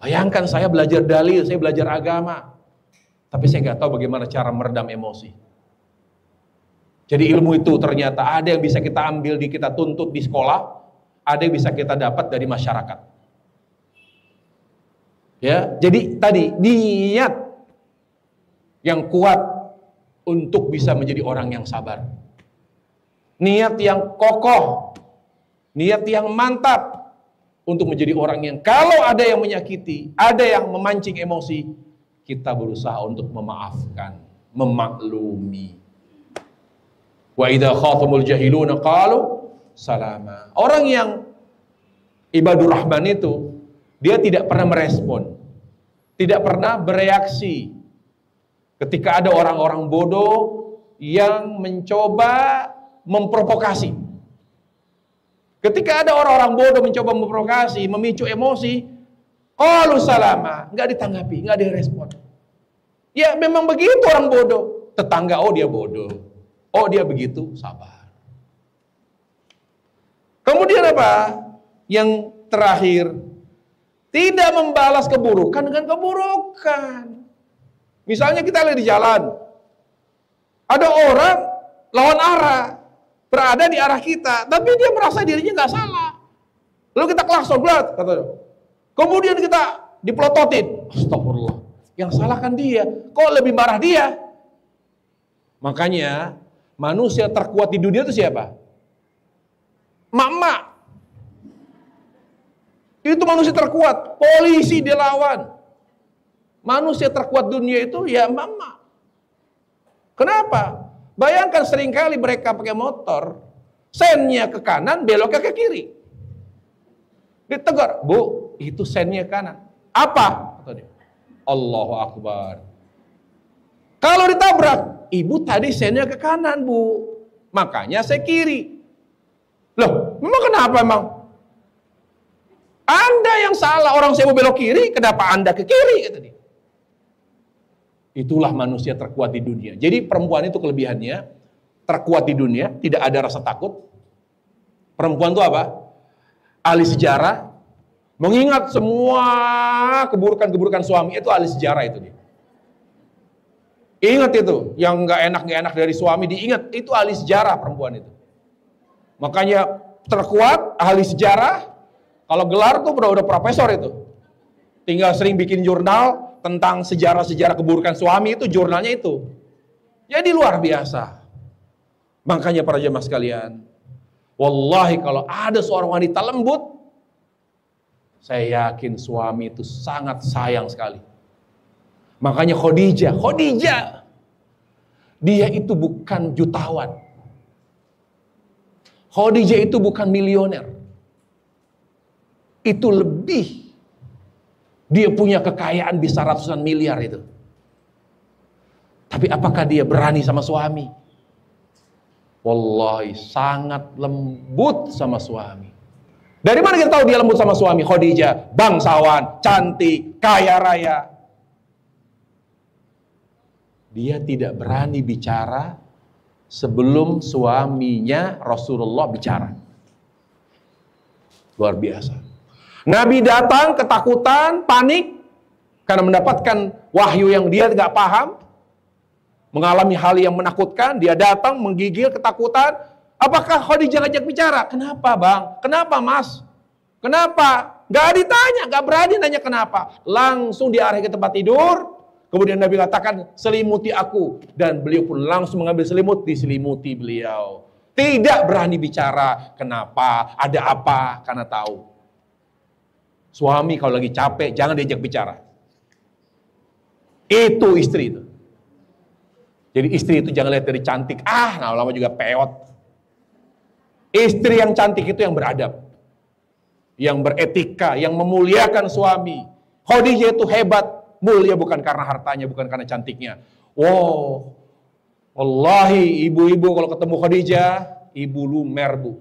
Bayangkan saya belajar dalil, saya belajar agama, tapi saya nggak tahu bagaimana cara meredam emosi. Jadi ilmu itu ternyata ada yang bisa kita ambil, kita tuntut di sekolah, ada yang bisa kita dapat dari masyarakat. Ya, jadi tadi niat yang kuat untuk bisa menjadi orang yang sabar. Niat yang kokoh, niat yang mantap untuk menjadi orang yang kalau ada yang menyakiti, ada yang memancing emosi, kita berusaha untuk memaafkan, memaklumi. Wa idza khatamul jahiluna qalu salama. Orang yang ibadur rahman itu dia tidak pernah merespon, tidak pernah bereaksi ketika ada orang-orang bodoh yang mencoba memprovokasi. Ketika ada orang-orang bodoh mencoba memprovokasi, memicu emosi, qalu salama, nggak ditanggapi, nggak direspon. Ya memang begitu orang bodoh. Tetangga, oh dia bodoh, oh dia begitu, sabar. Kemudian apa? Yang terakhir, tidak membalas keburukan dengan keburukan. Misalnya kita lagi di jalan, ada orang lawan arah, berada di arah kita, tapi dia merasa dirinya nggak salah. Lalu kita klakson, katanya. Kemudian kita dipelototin. Astagfirullah. Yang salah kan dia. Kok lebih marah dia? Makanya manusia terkuat di dunia itu siapa? Mak-mak. Itu manusia terkuat. Polisi dilawan. Manusia terkuat dunia itu ya mak-mak. Kenapa? Bayangkan seringkali mereka pakai motor, sennya ke kanan, beloknya ke kiri. Ditegur, bu, itu sennya kanan. Apa? Kata dia. Allahu Akbar. Kalau ditabrak, ibu tadi sennya ke kanan, bu. Makanya saya kiri. Loh, memang kenapa emang? Anda yang salah, orang saya mau belok kiri, kenapa Anda ke kiri? Kata dia. Itulah manusia terkuat di dunia. Jadi perempuan itu kelebihannya, terkuat di dunia, tidak ada rasa takut. Perempuan itu apa? Ahli sejarah, mengingat semua keburukan-keburukan suami, itu ahli sejarah itu dia. Ingat itu, yang nggak enak dari suami diingat, itu ahli sejarah perempuan itu. Makanya terkuat, ahli sejarah, kalau gelar tuh udah profesor itu. Tinggal sering bikin jurnal tentang sejarah-sejarah keburukan suami, itu jurnalnya itu. Jadi luar biasa. Makanya para jemaah sekalian, wallahi kalau ada seorang wanita lembut, saya yakin suami itu sangat sayang sekali. Makanya Khadijah, dia itu bukan jutawan. Khadijah itu bukan milioner. Itu lebih. Dia punya kekayaan bisa ratusan miliar itu. Tapi apakah dia berani sama suami? Wallahi sangat lembut sama suami. Dari mana kita tahu dia lembut sama suami? Khadijah, bangsawan, cantik, kaya raya. Dia tidak berani bicara sebelum suaminya Rasulullah bicara. Luar biasa. Nabi datang ketakutan, panik, karena mendapatkan wahyu yang dia tidak paham, mengalami hal yang menakutkan, dia datang menggigil ketakutan. Apakah Khadijah ngajak bicara? Kenapa bang? Kenapa mas? Kenapa? Nggak ditanya, nggak berani nanya kenapa. Langsung diarahi ke tempat tidur. Kemudian Nabi katakan, selimuti aku. Dan beliau pun langsung mengambil selimut, diselimuti beliau. Tidak berani bicara, kenapa, ada apa, karena tahu. Suami kalau lagi capek, jangan diajak bicara. Itu istri itu. Jadi istri itu jangan lihat dari cantik, lama-lama juga peot. Istri yang cantik itu yang beradab, yang beretika, yang memuliakan suami. Khadijah itu hebat, mulia bukan karena hartanya, bukan karena cantiknya. Wow, wallahi ibu-ibu kalau ketemu Khadijah, ibu lumer bu.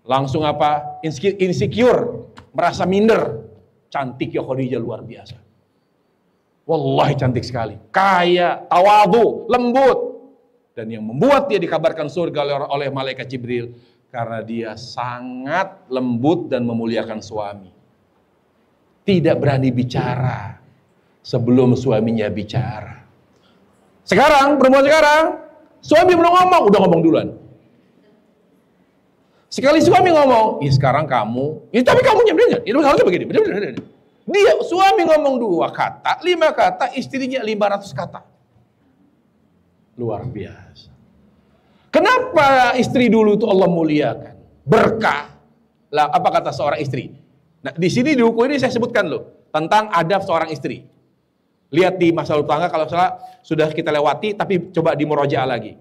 Langsung apa? Insecure, merasa minder. Cantik ya Khadijah luar biasa. Wallahi cantik sekali, kaya, tawadu, lembut. Dan yang membuat dia dikabarkan surga oleh malaikat Jibril, karena dia sangat lembut dan memuliakan suami. Tidak berani bicara sebelum suaminya bicara. Sekarang, perempuan sekarang, suami belum ngomong, udah ngomong duluan. Sekali suami ngomong, sekarang kamu, tapi kamu nyamperin, itu harusnya begini, bener. Dia suami ngomong 2 kata, 5 kata, istrinya 500 kata. Luar biasa. Kenapa istri dulu itu Allah muliakan? Berkah. Lah, apa kata seorang istri? Nah, di sini di buku ini saya sebutkan loh tentang adab seorang istri. Lihat di Masalah Tangga kalau salah sudah kita lewati, tapi coba di murojaah lagi.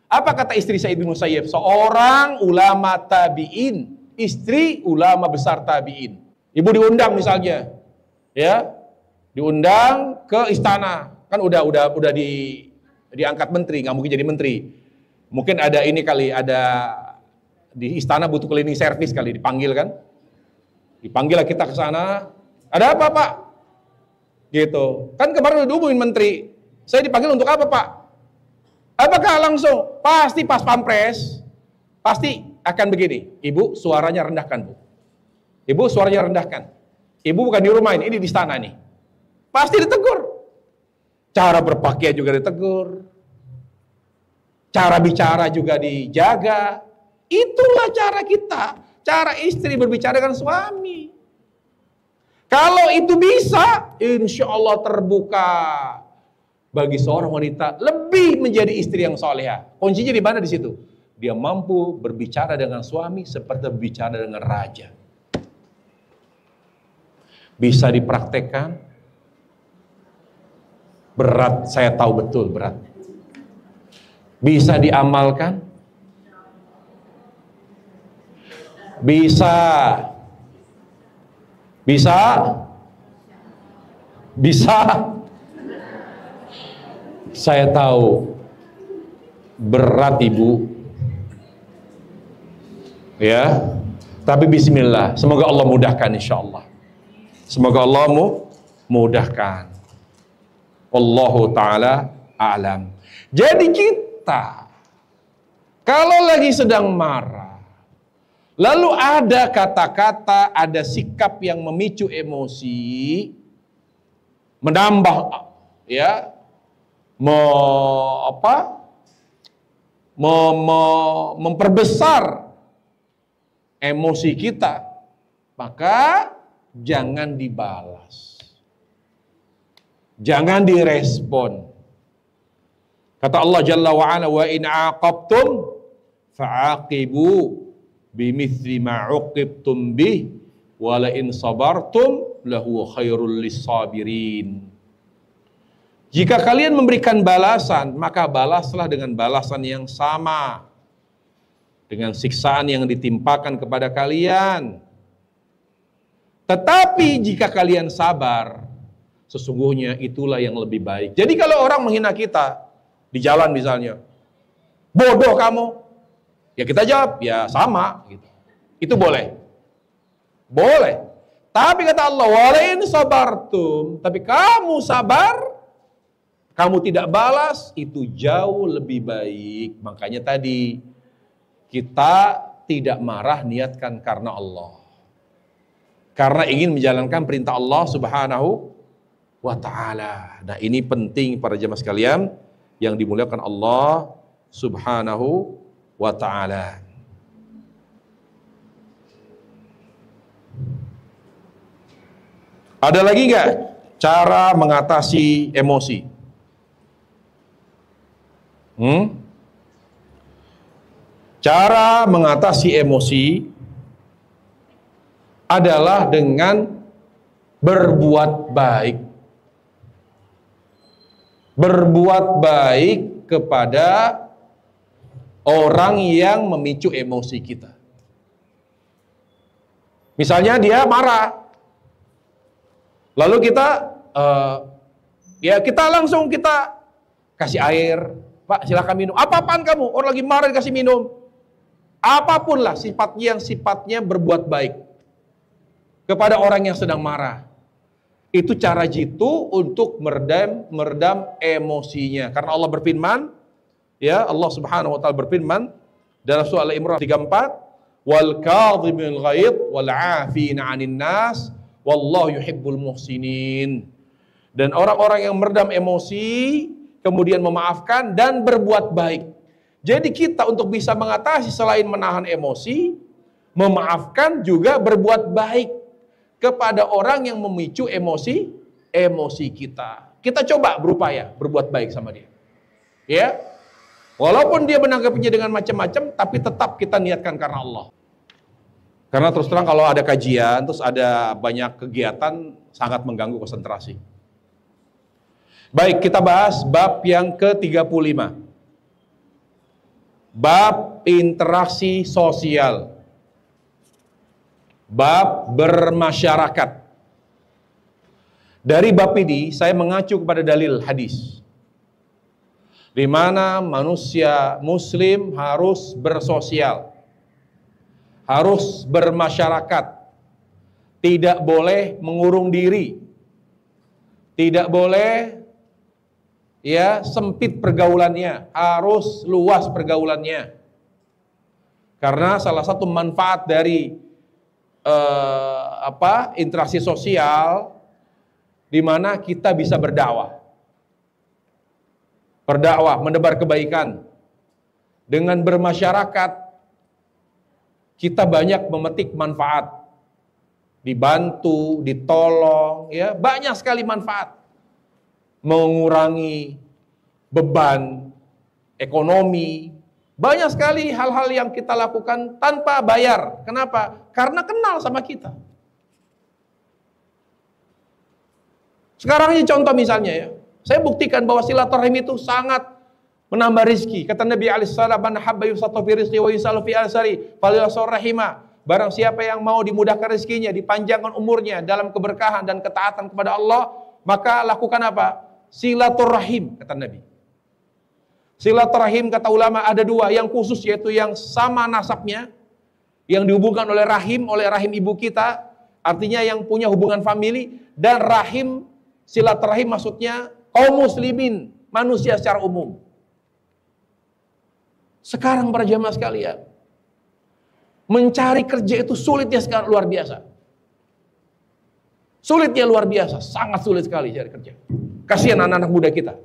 Apa kata istri Sa'id bin Musayyib? Seorang ulama tabi'in, istri ulama besar tabi'in. Ibu diundang misalnya, ya, diundang ke istana, kan udah diangkat menteri, nggak mungkin jadi menteri. Mungkin ada ini kali, ada di istana butuh cleaning service kali, dipanggil kan? Dipanggil lah kita ke sana. Ada apa Pak? Gitu. Kan kemarin udah hubungin menteri. Saya dipanggil untuk apa Pak? Apakah langsung? Pasti pas pampres, pasti akan begini. Ibu suaranya rendahkan Bu. Ibu suaranya rendahkan. Ibu bukan di rumah ini di istana nih. Pasti ditegur. Cara berpakaian juga ditegur. Cara bicara juga dijaga. Itulah cara kita. Cara istri berbicara dengan suami. Kalau itu bisa, insya Allah terbuka bagi seorang wanita lebih menjadi istri yang soleha. Kuncinya di mana di situ? Dia mampu berbicara dengan suami seperti berbicara dengan raja. Bisa dipraktekkan? Berat, saya tahu betul berat. Bisa diamalkan? Bisa. Saya tahu berat Ibu. Ya. Tapi bismillah, semoga Allah mudahkan insyaallah. Semoga Allah mudahkan. Wallahu ta'ala a'lam. Jadi kita kalau lagi sedang marah, lalu ada kata-kata, ada sikap yang memicu emosi, menambah ya, memperbesar emosi kita, maka jangan dibalas. Jangan direspon. Kata Allah Jalla wa'ala, wa in aqabtum fa'aqibu bimithli ma uqibtum bih wa la in sabartum lahu khairul lissabirin. Jika kalian memberikan balasan, maka balaslah dengan balasan yang sama dengan siksaan yang ditimpakan kepada kalian. Tetapi jika kalian sabar, sesungguhnya itulah yang lebih baik. Jadi kalau orang menghina kita di jalan misalnya, bodoh kamu, ya kita jawab, ya sama gitu. Itu boleh. Boleh. Tapi kata Allah, walain sabartum, tapi kamu sabar, kamu tidak balas, itu jauh lebih baik. Makanya tadi kita tidak marah niatkan karena Allah. Karena ingin menjalankan perintah Allah Subhanahu wa ta'ala. Nah, ini penting para jemaah sekalian yang dimuliakan Allah Subhanahu wa ta'ala. Ada lagi nggak cara mengatasi emosi? Cara mengatasi emosi adalah dengan berbuat baik. Berbuat baik kepada orang yang memicu emosi kita. Misalnya dia marah, lalu kita langsung kita kasih air, Pak silakan minum. Apa-apaan kamu? Orang lagi marah dikasih minum. Apapun lah sifatnya berbuat baik kepada orang yang sedang marah. Itu cara jitu untuk meredam emosinya. Karena Allah berfirman, ya Allah Subhanahu wa taala berfirman dalam surah Al-Imran 34, wal kadhimil ghaidh wal 'afina 'anil nas wallahu yuhibbul muhsinin. Dan orang-orang yang meredam emosi, kemudian memaafkan dan berbuat baik. Jadi kita untuk bisa mengatasi selain menahan emosi, memaafkan juga berbuat baik kepada orang yang memicu emosi kita. Kita coba berupaya berbuat baik sama dia. Ya. Walaupun dia menanggapinya dengan macam-macam, tapi tetap kita niatkan karena Allah. Karena terus terang kalau ada kajian, terus ada banyak kegiatan, sangat mengganggu konsentrasi. Baik, kita bahas bab yang ke-35. Bab interaksi sosial. Bab bermasyarakat. Dari bab ini saya mengacu kepada dalil hadis, di mana manusia muslim harus bersosial, harus bermasyarakat, tidak boleh mengurung diri, tidak boleh sempit pergaulannya, harus luas pergaulannya. Karena salah satu manfaat dari interaksi sosial di mana kita bisa berdakwah, menebar kebaikan. Dengan bermasyarakat kita banyak memetik manfaat, dibantu, ditolong, ya banyak sekali manfaat, mengurangi beban ekonomi. Banyak sekali hal-hal yang kita lakukan tanpa bayar. Kenapa? Karena kenal sama kita. Sekarang ini contoh misalnya ya, saya buktikan bahwa silaturahim itu sangat menambah rizki. Kata Nabi alaihissalam, "Man habba yusatu fi rizqi wa yusalu fi asari, falyasur rahimah." Barang siapa yang mau dimudahkan rezekinya, dipanjangkan umurnya dalam keberkahan dan ketaatan kepada Allah, maka lakukan apa? Silaturahim, kata Nabi. Silaturahim kata ulama ada dua, yang khusus yaitu yang sama nasabnya, yang dihubungkan oleh rahim ibu kita, artinya yang punya hubungan famili, dan rahim silaturahim maksudnya kaum muslimin, manusia secara umum. Sekarang para jamaah sekalian, mencari kerja itu sulitnya sekarang luar biasa. Sulitnya luar biasa, sangat sulit sekali cari kerja. Kasihan anak-anak muda kita.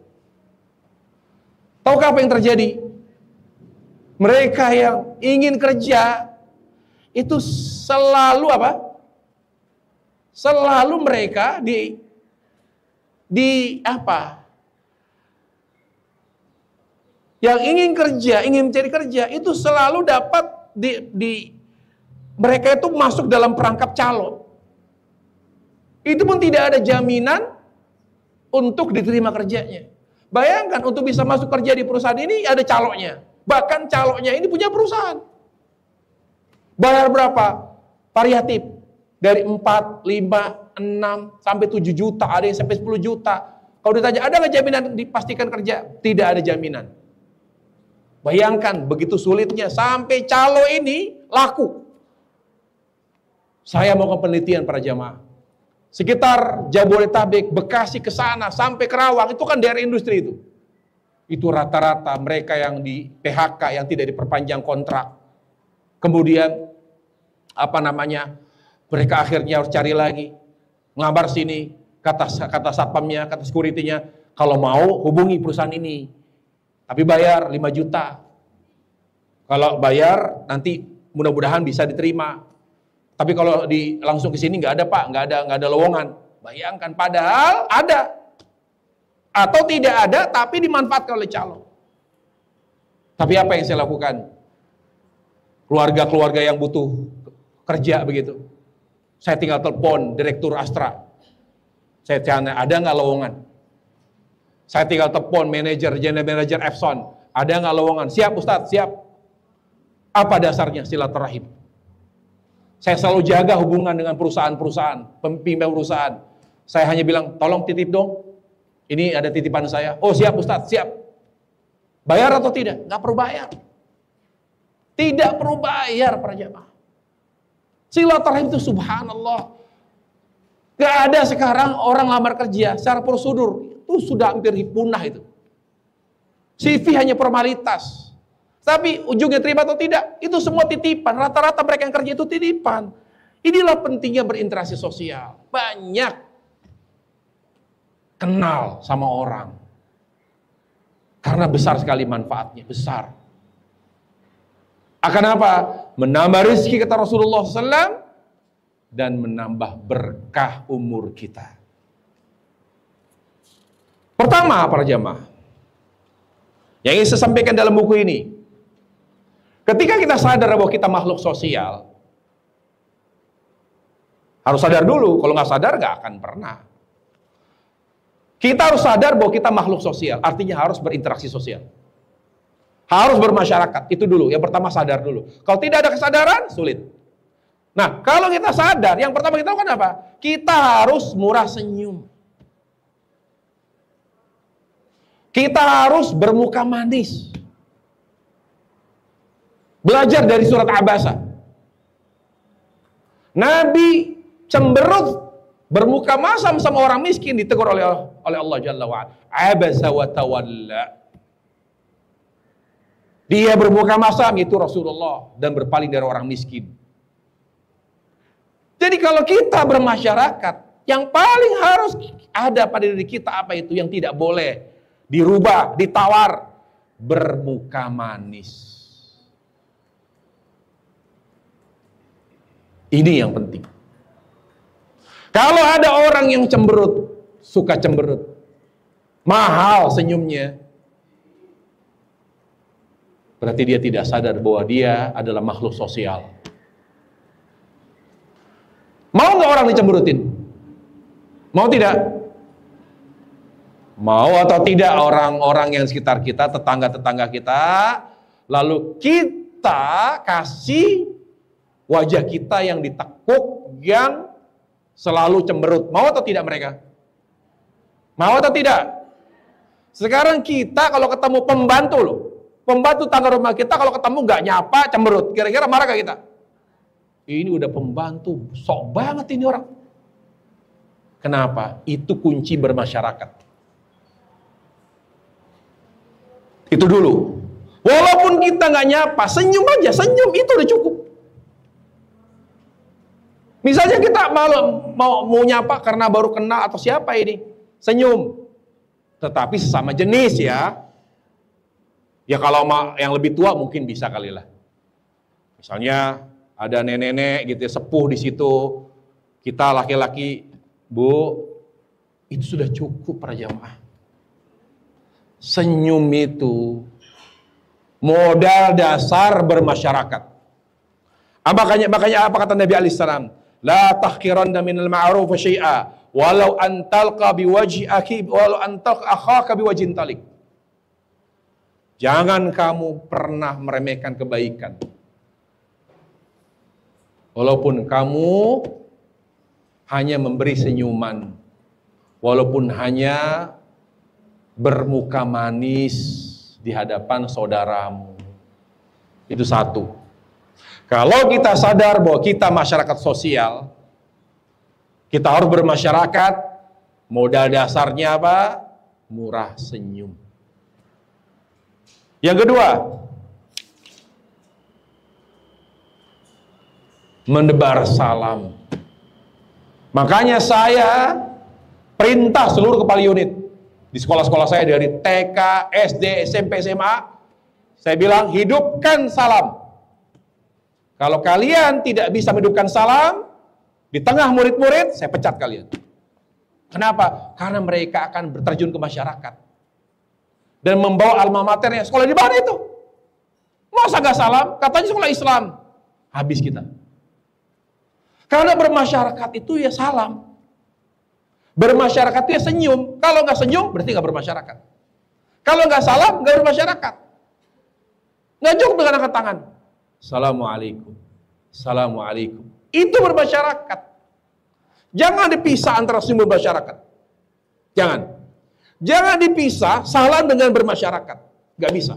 Tahukah apa yang terjadi? Mereka yang ingin kerja itu selalu apa? Selalu mereka yang ingin kerja, ingin mencari kerja itu selalu dapat mereka itu masuk dalam perangkap calon. Itu pun tidak ada jaminan untuk diterima kerjanya. Bayangkan untuk bisa masuk kerja di perusahaan ini ada calonnya. Bahkan calonnya ini punya perusahaan. Bayar berapa? Variatif. Dari 4, 5, 6, sampai 7 juta. Ada yang sampai 10 juta. Kalau ditanya, ada nggak jaminan dipastikan kerja? Tidak ada jaminan. Bayangkan begitu sulitnya sampai calo ini laku. Saya mau ke penelitian para jamaah. Sekitar Jabodetabek, Bekasi ke sana sampai Kerawang itu kan daerah industri itu. Itu rata-rata mereka yang di PHK, yang tidak diperpanjang kontrak. Kemudian mereka akhirnya harus cari lagi. Ngabar sini, kata satpamnya, kata security-nya, kalau mau hubungi perusahaan ini. Tapi bayar 5 juta. Kalau bayar nanti mudah-mudahan bisa diterima. Tapi kalau langsung ke sini nggak ada pak, nggak ada lowongan. Bayangkan, padahal ada. Atau tidak ada, tapi dimanfaatkan oleh calo. Tapi apa yang saya lakukan? Keluarga-keluarga yang butuh kerja begitu. Saya tinggal telepon Direktur Astra. Saya tanya, ada nggak lowongan? Saya tinggal telepon General Manager Epson. Ada nggak lowongan? Siap Ustadz, siap. Apa dasarnya? Silaturahim. Saya selalu jaga hubungan dengan perusahaan-perusahaan, pemimpin perusahaan. Saya hanya bilang, tolong titip dong. Ini ada titipan saya. Oh siap Ustadz, siap. Bayar atau tidak? Nggak perlu bayar. Tidak perlu bayar para jamaah. Silaturahim itu subhanallah. Gak ada sekarang orang lamar kerja secara prosedur. Itu sudah hampir punah itu. CV hanya formalitas. Tapi ujungnya terima atau tidak, itu semua titipan. Rata-rata mereka yang kerja itu titipan. Inilah pentingnya berinteraksi sosial. Banyak kenal sama orang. Karena besar sekali manfaatnya, besar. Akan apa? Menambah rezeki kata Rasulullah SAW dan menambah berkah umur kita. Pertama para jamaah, yang ingin saya sampaikan dalam buku ini, ketika kita sadar bahwa kita makhluk sosial, harus sadar dulu. Kalau nggak sadar nggak akan pernah. Kita harus sadar bahwa kita makhluk sosial, artinya harus berinteraksi sosial. Harus bermasyarakat, itu dulu. Yang pertama sadar dulu. Kalau tidak ada kesadaran, sulit. Nah, kalau kita sadar, yang pertama kita lakukan apa? Kita harus murah senyum. Kita harus bermuka manis. Belajar dari surat Abasa. Nabi cemberut bermuka masam sama orang miskin, ditegur oleh Allah Jalla wa'ala. Abasa wa tawalla. Dia bermuka masam, itu Rasulullah, dan berpaling dari orang miskin. Jadi kalau kita bermasyarakat, yang paling harus ada pada diri kita apa itu yang tidak boleh dirubah, ditawar, bermuka manis. Ini yang penting. Kalau ada orang yang cemberut, suka cemberut, mahal senyumnya, berarti dia tidak sadar bahwa dia adalah makhluk sosial. Mau nggak orang dicemberutin? Mau tidak? Mau atau tidak orang-orang yang sekitar kita, tetangga-tetangga kita, lalu kita kasih wajah kita yang ditekuk, yang selalu cemberut. Mau atau tidak mereka? Mau atau tidak? Sekarang kita kalau ketemu pembantu loh, pembantu tangga rumah kita kalau ketemu nggak nyapa, cemberut. Kira-kira marah gak kita? Ini udah pembantu, sok banget ini orang. Kenapa? Itu kunci bermasyarakat. Itu dulu. Walaupun kita nggak nyapa, senyum aja, senyum itu udah cukup. Misalnya kita mau nyapa karena baru kenal atau siapa ini, senyum. Tetapi sesama jenis ya. Ya kalau yang lebih tua mungkin bisa kali lah. Misalnya ada nenek-nenek gitu, sepuh di situ. Kita laki-laki, Bu, itu sudah cukup para jamaah. Senyum itu modal dasar bermasyarakat. Makanya apa kata Nabi alaihissalam? La tahqiranna minal ma'ruf syai'a walau an talqa biwajhi akhi walau an talqa akhaka biwajhin talik. Jangan kamu pernah meremehkan kebaikan. Walaupun kamu hanya memberi senyuman, walaupun hanya bermuka manis di hadapan saudaramu. Itu satu. Kalau kita sadar bahwa kita masyarakat sosial, kita harus bermasyarakat, modal dasarnya apa? Murah senyum. Yang kedua, menebar salam. Makanya saya perintah seluruh kepala unit di sekolah-sekolah saya dari TK, SD, SMP, SMA, saya bilang hidupkan salam. Kalau kalian tidak bisa menghidupkan salam di tengah murid-murid, saya pecat kalian. Kenapa? Karena mereka akan berterjun ke masyarakat dan membawa alma maternya. Sekolah di mana itu? Masa gak salam? Katanya sekolah Islam. Habis kita. Karena bermasyarakat itu ya salam. Bermasyarakat itu ya senyum. Kalau nggak senyum, berarti nggak bermasyarakat. Kalau nggak salam, nggak bermasyarakat. Nggak cukup dengan angkat tangan. Assalamualaikum. Assalamualaikum. Itu bermasyarakat. Jangan dipisah antara senyum bermasyarakat. Jangan. Jangan dipisah salam dengan bermasyarakat. Nggak bisa.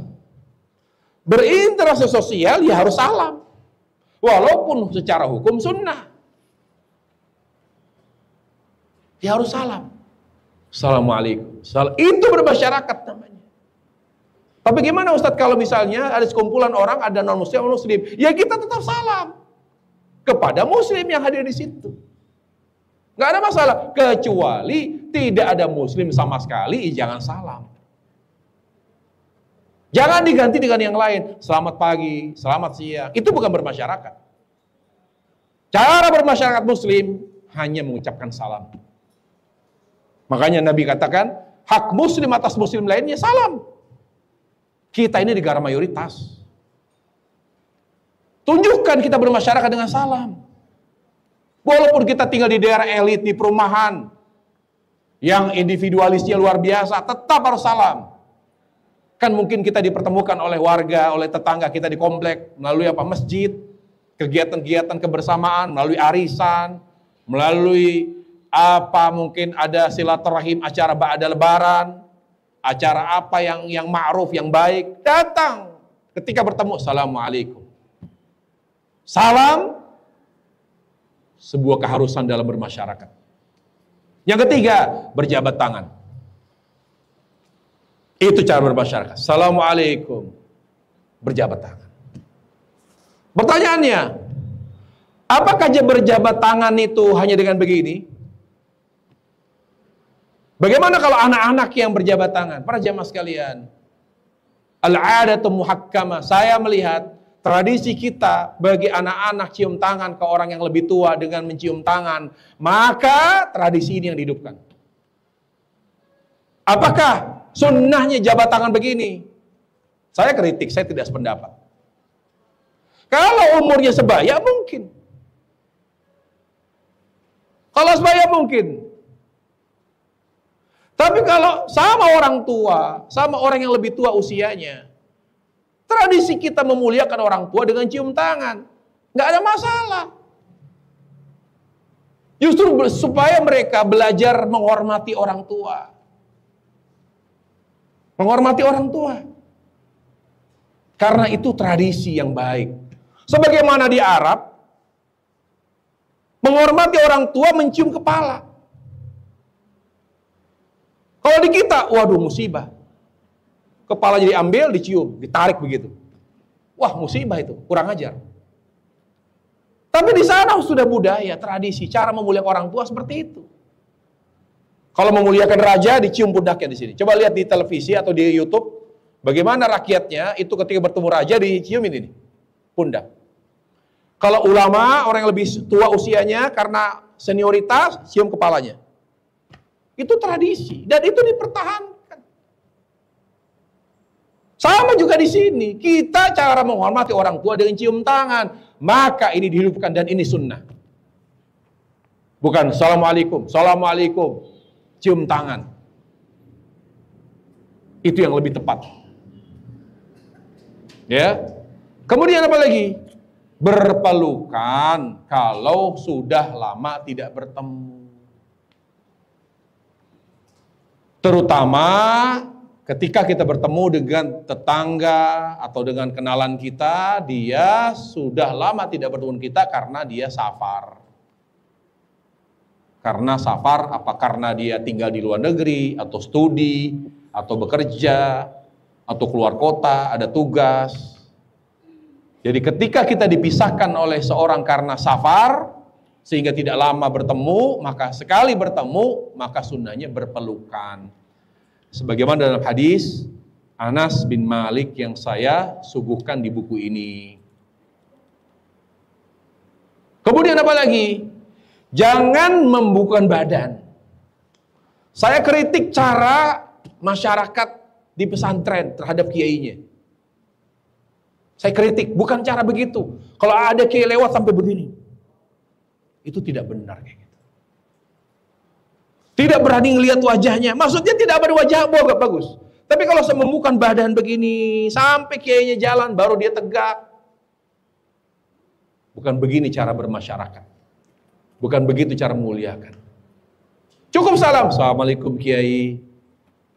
Berinteraksi sosial ya harus salam. Walaupun secara hukum sunnah. Ya harus salam. Assalamualaikum. Itu bermasyarakat namanya. Tapi gimana Ustadz kalau misalnya ada sekumpulan orang, ada non-muslim, muslim, ya kita tetap salam kepada muslim yang hadir di situ. Nggak ada masalah. Kecuali tidak ada muslim sama sekali, jangan salam. Jangan diganti dengan yang lain. Selamat pagi, selamat siang. Itu bukan bermasyarakat. Cara bermasyarakat muslim hanya mengucapkan salam. Makanya Nabi katakan, hak muslim atas muslim lainnya salam. Kita ini negara mayoritas. Tunjukkan kita bermasyarakat dengan salam. Walaupun kita tinggal di daerah elit, di perumahan, yang individualisnya luar biasa, tetap harus salam. Kan mungkin kita dipertemukan oleh warga, oleh tetangga kita di komplek, melalui apa? Masjid, kegiatan-kegiatan kebersamaan, melalui arisan, melalui apa mungkin ada silaturahim, acara ba'da lebaran, acara apa yang ma'ruf, yang baik, datang ketika bertemu, assalamualaikum. Salam, sebuah keharusan dalam bermasyarakat. Yang ketiga, berjabat tangan. Itu cara bermasyarakat. Assalamualaikum. Berjabat tangan. Pertanyaannya, apakah berjabat tangan itu hanya dengan begini? Bagaimana kalau anak-anak yang berjabat tangan? Para jamaah sekalian, al-'adatu muhakkamah. Saya melihat tradisi kita bagi anak-anak cium tangan ke orang yang lebih tua dengan mencium tangan, maka tradisi ini yang dihidupkan. Apakah sunnahnya jabat tangan begini? Saya kritik, saya tidak sependapat. Kalau umurnya sebaya mungkin. Kalau sebaya mungkin. Tapi kalau sama orang tua, sama orang yang lebih tua usianya, tradisi kita memuliakan orang tua dengan cium tangan. Nggak ada masalah. Justru supaya mereka belajar menghormati orang tua. Menghormati orang tua. Karena itu tradisi yang baik. Sebagaimana di Arab, menghormati orang tua mencium kepala. Kalau di kita, waduh musibah. Kepala jadi ambil, dicium, ditarik begitu. Wah musibah itu, kurang ajar. Tapi di sana sudah budaya, tradisi, cara memuliakan orang tua seperti itu. Kalau memuliakan raja, dicium pundaknya di sini. Coba lihat di televisi atau di YouTube, bagaimana rakyatnya itu ketika bertemu raja diciumin ini, pundak. Kalau ulama, orang yang lebih tua usianya, karena senioritas, cium kepalanya. Itu tradisi dan itu dipertahankan. Sama juga di sini, kita cara menghormati orang tua dengan cium tangan, maka ini dihidupkan dan ini sunnah. Bukan assalamualaikum, assalamualaikum, cium tangan. Itu yang lebih tepat. Ya. Kemudian apa lagi? Berpelukan kalau sudah lama tidak bertemu. Terutama ketika kita bertemu dengan tetangga atau dengan kenalan kita, dia sudah lama tidak bertemu kita karena dia safar. Karena safar, apa karena dia tinggal di luar negeri, atau studi, atau bekerja, atau keluar kota, ada tugas. Jadi ketika kita dipisahkan oleh seorang karena safar, sehingga tidak lama bertemu, maka sekali bertemu, maka sunnahnya berpelukan. Sebagaimana dalam hadis Anas bin Malik yang saya suguhkan di buku ini. Kemudian apa lagi? Jangan membuka badan. Saya kritik cara masyarakat di pesantren terhadap kiainya. Saya kritik, bukan cara begitu. Kalau ada kiai lewat sampai begini, itu tidak benar kayak gitu. Tidak berani ngelihat wajahnya. Maksudnya tidak ada wajah bagus. Tapi kalau saya membuka badan begini sampai kiainya jalan baru dia tegak. Bukan begini cara bermasyarakat. Bukan begitu cara memuliakan. Cukup salam, assalamualaikum kiai.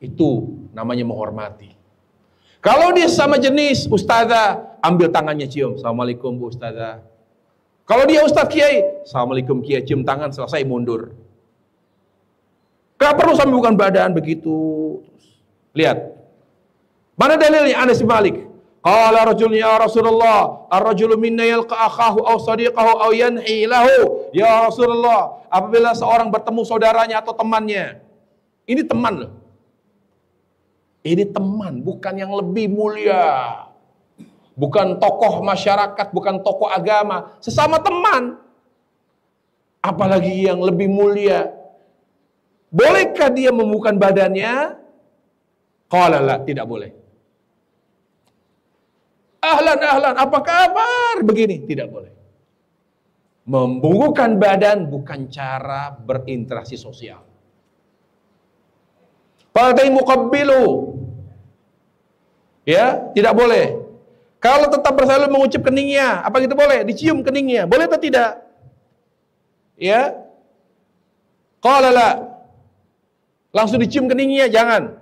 Itu namanya menghormati. Kalau dia sama jenis ustazah, ambil tangannya cium, assalamualaikum bu ustazah. Kalau dia ustaz kiai, assalamualaikum kiai, cium tangan, selesai mundur. Gak perlu sampai bukan badan begitu. Lihat. Mana dalilnya? Anas bin Malik. Qala rajulun ya Rasulullah, ar-rajulu minna yalqa akhahu aw sadiqahu aw yanhi lahu. Ya Rasulullah, apabila seorang bertemu saudaranya atau temannya. Ini teman loh. Ini teman, bukan yang lebih mulia. Bukan tokoh masyarakat, bukan tokoh agama. Sesama teman. Apalagi yang lebih mulia. Bolehkah dia membuka badannya? Qala la, tidak boleh. Ahlan, apa kabar? Begini, tidak boleh. Membukakan badan bukan cara berinteraksi sosial. Falatai muqabbilu. Ya, tidak boleh. Kalau tetap bersalalu mengucap keningnya, apa gitu boleh? Dicium keningnya, boleh atau tidak? Ya. Qala la. Langsung dicium keningnya, jangan.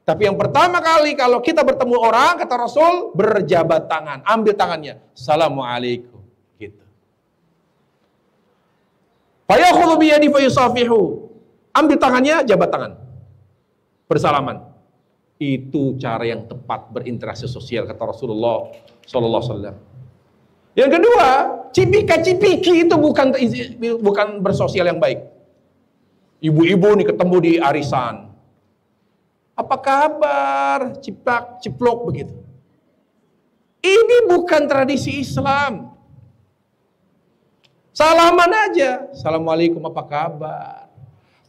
Tapi yang pertama kali kalau kita bertemu orang, kata Rasul, berjabat tangan, ambil tangannya. Assalamualaikum. Gitu. Fayakhudhu biyadi fayusafihu. Ambil tangannya, jabat tangan. Bersalaman. Itu cara yang tepat berinteraksi sosial, kata Rasulullah sallallahu alaihi wasallam. Yang kedua, cipika-cipiki itu bukan bersosial yang baik. Ibu-ibu nih ketemu di arisan. Apa kabar? Ciplak, ciplok begitu. Ini bukan tradisi Islam. Salaman aja. Assalamualaikum, apa kabar?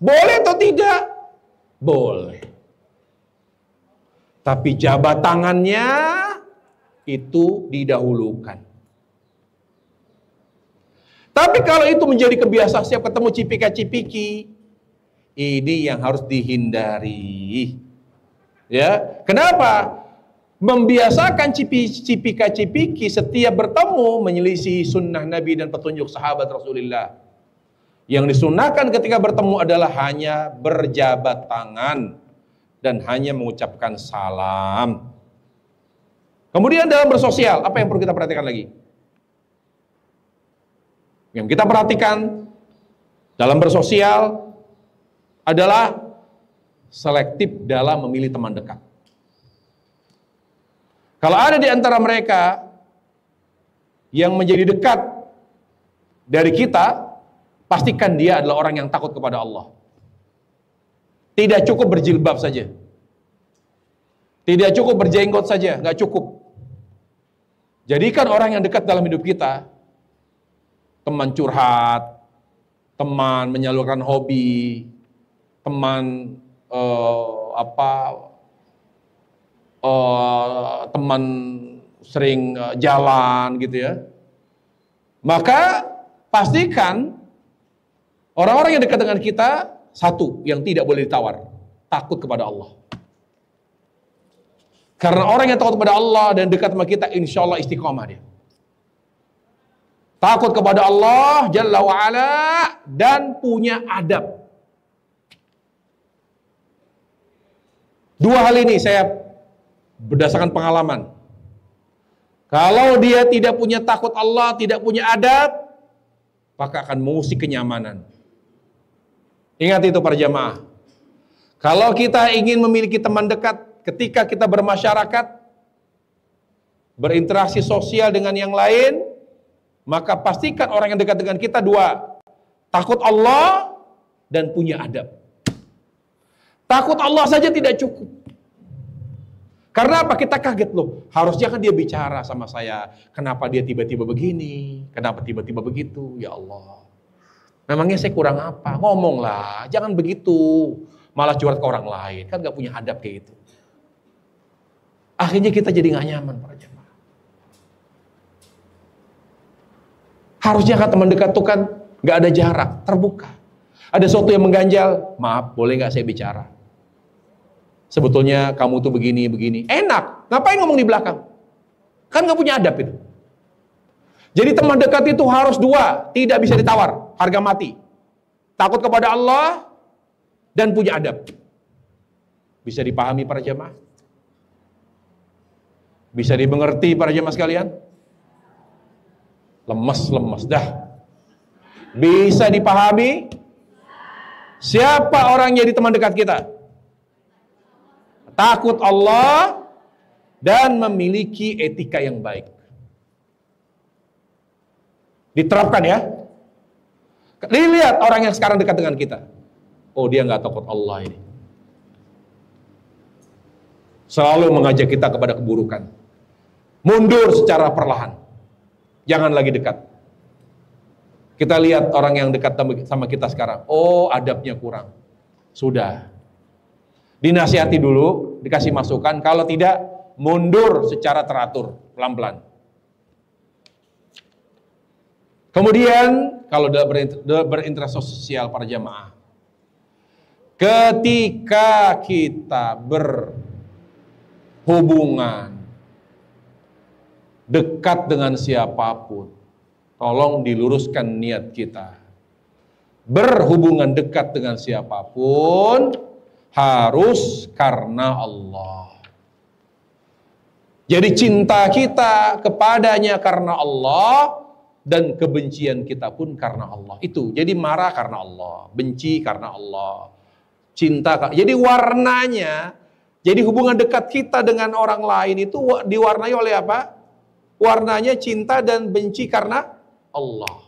Boleh atau tidak? Boleh. Tapi jabat tangannya itu didahulukan. Tapi kalau itu menjadi kebiasaan setiap ketemu cipika-cipiki, ini yang harus dihindari. Ya, kenapa? Membiasakan cipika-cipiki setiap bertemu menyelisihi sunnah Nabi dan petunjuk sahabat Rasulullah. Yang disunnahkan ketika bertemu adalah hanya berjabat tangan dan hanya mengucapkan salam. Kemudian dalam bersosial, apa yang perlu kita perhatikan lagi? Yang kita perhatikan dalam bersosial adalah selektif dalam memilih teman dekat. Kalau ada di antara mereka yang menjadi dekat dari kita, pastikan dia adalah orang yang takut kepada Allah. Tidak cukup berjilbab saja. Tidak cukup berjenggot saja, nggak cukup. Jadikan orang yang dekat dalam hidup kita, teman curhat, teman menyalurkan hobi, teman teman sering jalan gitu ya. Maka pastikan orang-orang yang dekat dengan kita, satu yang tidak boleh ditawar, takut kepada Allah. Karena orang yang takut kepada Allah dan dekat sama kita, insya Allah istiqomah dia. Takut kepada Allah Jalla wa'ala dan punya adab. Dua hal ini saya berdasarkan pengalaman. Kalau dia tidak punya takut Allah, tidak punya adab, maka akan mengusik kenyamanan. Ingat itu para jamaah. Kalau kita ingin memiliki teman dekat, ketika kita bermasyarakat, berinteraksi sosial dengan yang lain, maka pastikan orang yang dekat dengan kita dua. Takut Allah dan punya adab. Takut Allah saja tidak cukup. Karena apa? Kita kaget loh. Harusnya kan dia bicara sama saya. Kenapa dia tiba-tiba begini? Kenapa tiba-tiba begitu? Ya Allah. Memangnya saya kurang apa? Ngomonglah. Jangan begitu. malah curhat ke orang lain. Kan gak punya adab kayak gitu. Akhirnya kita jadi gak nyaman para jemaah. Harusnya kan teman dekat tuh kan gak ada jarak, terbuka. Ada sesuatu yang mengganjal, maaf boleh gak saya bicara? Sebetulnya kamu tuh begini. Enak, ngapain ngomong di belakang? Kan gak punya adab itu. Jadi teman dekat itu harus dua, tidak bisa ditawar, harga mati. Takut kepada Allah dan punya adab. Bisa dipahami para jemaah? Bisa dimengerti para jemaah sekalian? Lemes dah. Bisa dipahami? Siapa orang jadi teman dekat kita? Takut Allah dan memiliki etika yang baik. Diterapkan ya. Lihat orang yang sekarang dekat dengan kita. Oh, dia nggak takut Allah ini. Selalu mengajak kita kepada keburukan. Mundur secara perlahan. Jangan lagi dekat. Kita lihat orang yang dekat sama kita sekarang. Oh, adabnya kurang. Sudah. Dinasihati dulu, dikasih masukan. Kalau tidak, mundur secara teratur, pelan-pelan. Kemudian, kalau dalam berinteraksi sosial para jamaah, ketika kita berhubungan dekat dengan siapapun, tolong diluruskan niat kita. Berhubungan dekat dengan siapapun harus karena Allah. Jadi cinta kita kepadanya karena Allah, dan kebencian kita pun karena Allah. Itu, jadi marah karena Allah, benci karena Allah, cinta. Jadi warnanya, jadi hubungan dekat kita dengan orang lain itu diwarnai oleh apa? Warnanya cinta dan benci karena Allah.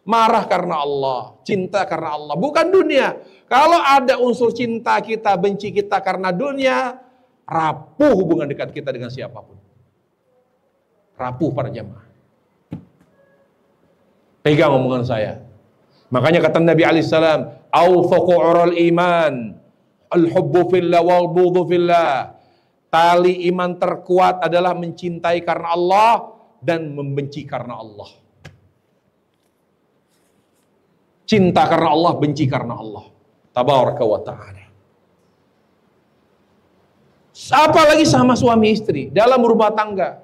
Marah karena Allah, cinta karena Allah, bukan dunia. Kalau ada unsur cinta kita, benci kita karena dunia, rapuh hubungan dekat kita dengan siapapun. Rapuh para jamaah. Pegang omongan saya. Makanya kata Nabi alaihissalam, "Awfaqu 'ural iman, al-hubbu fillah wal bughdhu fillah." Tali iman terkuat adalah mencintai karena Allah dan membenci karena Allah. Cinta karena Allah, benci karena Allah. Tabaraka wa ta'ala. Apalagi sama suami istri dalam rumah tangga.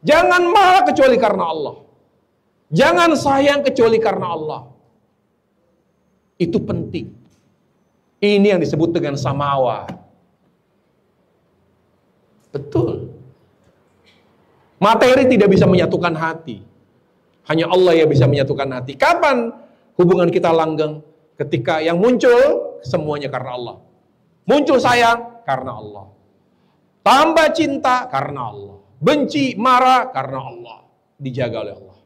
Jangan marah kecuali karena Allah. Jangan sayang kecuali karena Allah. Itu penting. Ini yang disebut dengan samawa. Betul. Materi tidak bisa menyatukan hati. Hanya Allah yang bisa menyatukan hati. Kapan hubungan kita langgeng? Ketika yang muncul semuanya karena Allah. Muncul sayang karena Allah. Tambah cinta karena Allah. Benci, marah karena Allah. Dijaga oleh Allah.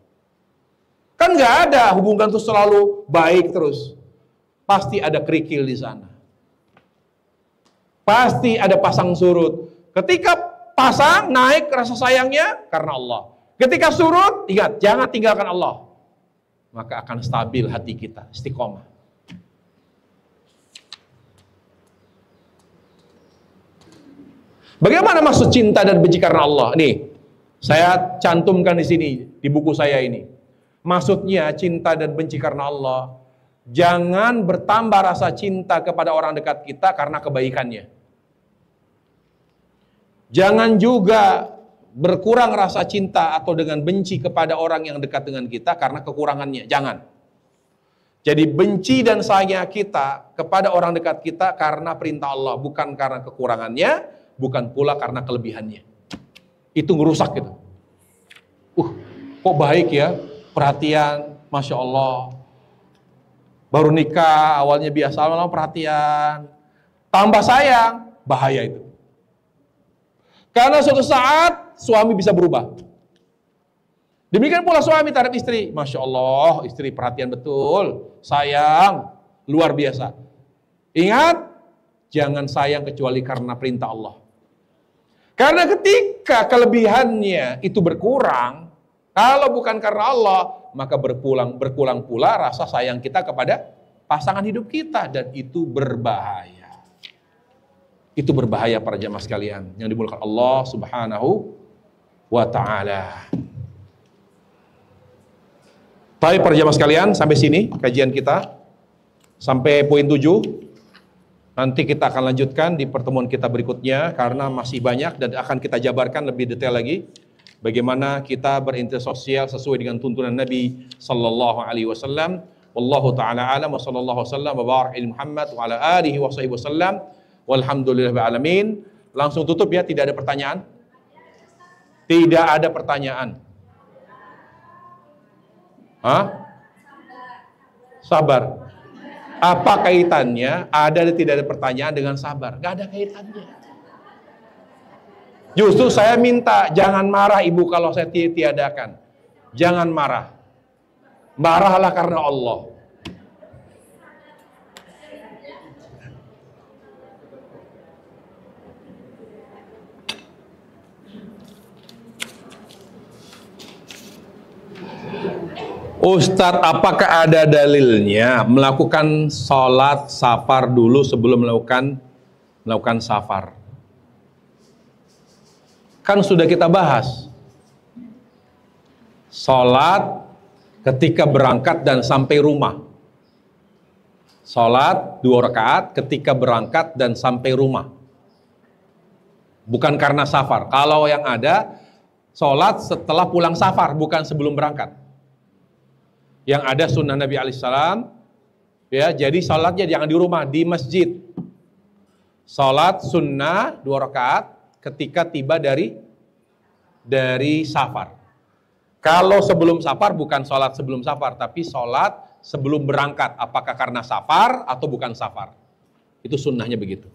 Kan nggak ada hubungan itu selalu baik terus. Pasti ada kerikil di sana. Pasti ada pasang surut. Ketika pasang, naik rasa sayangnya karena Allah. Ketika surut, ingat, jangan tinggalkan Allah. Maka akan stabil hati kita, istiqomah. Bagaimana maksud cinta dan benci karena Allah? Nih, saya cantumkan di sini, di buku saya ini. Maksudnya cinta dan benci karena Allah. Jangan bertambah rasa cinta kepada orang dekat kita karena kebaikannya. Jangan juga berkurang rasa cinta atau dengan benci kepada orang yang dekat dengan kita karena kekurangannya. Jangan. Jadi benci dan sayang kita kepada orang dekat kita karena perintah Allah, bukan karena kekurangannya, bukan pula karena kelebihannya. Itu ngerusak gitu. Kok baik ya? Perhatian, Masya Allah. Baru nikah, awalnya biasa, lama perhatian. Tambah sayang, bahaya itu. Karena suatu saat, suami bisa berubah. Demikian pula suami terhadap istri. Masya Allah, istri perhatian betul. Sayang, luar biasa. Ingat, jangan sayang kecuali karena perintah Allah. Karena ketika kelebihannya itu berkurang, kalau bukan karena Allah, maka berkurang pula rasa sayang kita kepada pasangan hidup kita, dan itu berbahaya. Itu berbahaya para jamaah sekalian yang dimuliakan Allah Subhanahu wa ta'ala. Baik para jamaah sekalian, sampai sini kajian kita. Sampai poin 7. Nanti kita akan lanjutkan di pertemuan kita berikutnya karena masih banyak dan akan kita jabarkan lebih detail lagi bagaimana kita berinteraksi sosial sesuai dengan tuntunan Nabi sallallahu alaihi wasallam. Wallahu taala alam wa sallallahu wasallam wa baraka Muhammad wa ala alihi wa sahbihi wasallam. Walhamdulillahil alamin. Langsung tutup ya, tidak ada pertanyaan. Tidak ada pertanyaan. Hah? Sabar. Apa kaitannya ada dan tidak ada pertanyaan dengan sabar? Gak ada kaitannya. Justru saya minta jangan marah ibu kalau saya tiadakan. Jangan marah. Marahlah karena Allah. Ustadz, apakah ada dalilnya melakukan sholat safar dulu sebelum melakukan safar? Kan sudah kita bahas. Sholat ketika berangkat dan sampai rumah. Sholat 2 rakaat ketika berangkat dan sampai rumah. Bukan karena safar. Kalau yang ada, sholat setelah pulang safar, bukan sebelum berangkat. Yang ada sunnah Nabi alaihissalam, ya, jadi sholatnya jangan di rumah, di masjid. Sholat sunnah 2 rakaat ketika tiba dari safar. Kalau sebelum safar bukan sholat sebelum safar, tapi sholat sebelum berangkat. Apakah karena safar atau bukan safar? Itu sunnahnya begitu.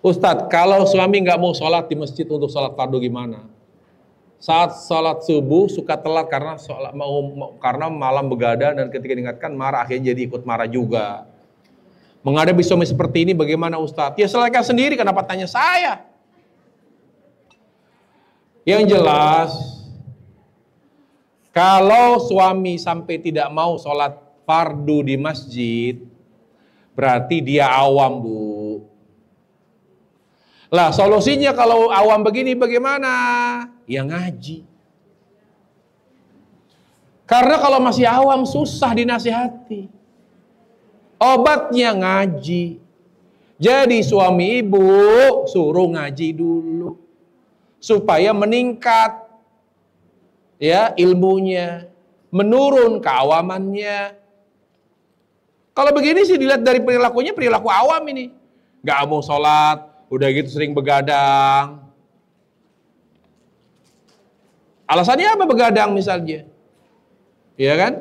Ustadz, kalau suami nggak mau sholat di masjid untuk sholat fardu gimana? Saat sholat subuh suka telat karena karena malam begadang dan ketika diingatkan marah, akhirnya jadi ikut marah juga. Menghadapi suami seperti ini bagaimana Ustadz? Ya selesaikan sendiri, kenapa tanya saya? Yang jelas, kalau suami sampai tidak mau sholat fardu di masjid, berarti dia awam, Bu. Lah solusinya kalau awam begini bagaimana? Ya ngaji. Karena kalau masih awam susah dinasihati. Obatnya ngaji. Jadi suami ibu suruh ngaji dulu. Supaya meningkat ya ilmunya, menurun keawamannya. Kalau begini sih dilihat dari perilakunya, perilaku awam ini. Gak mau sholat, udah gitu sering begadang. Alasannya apa begadang misalnya? Iya kan?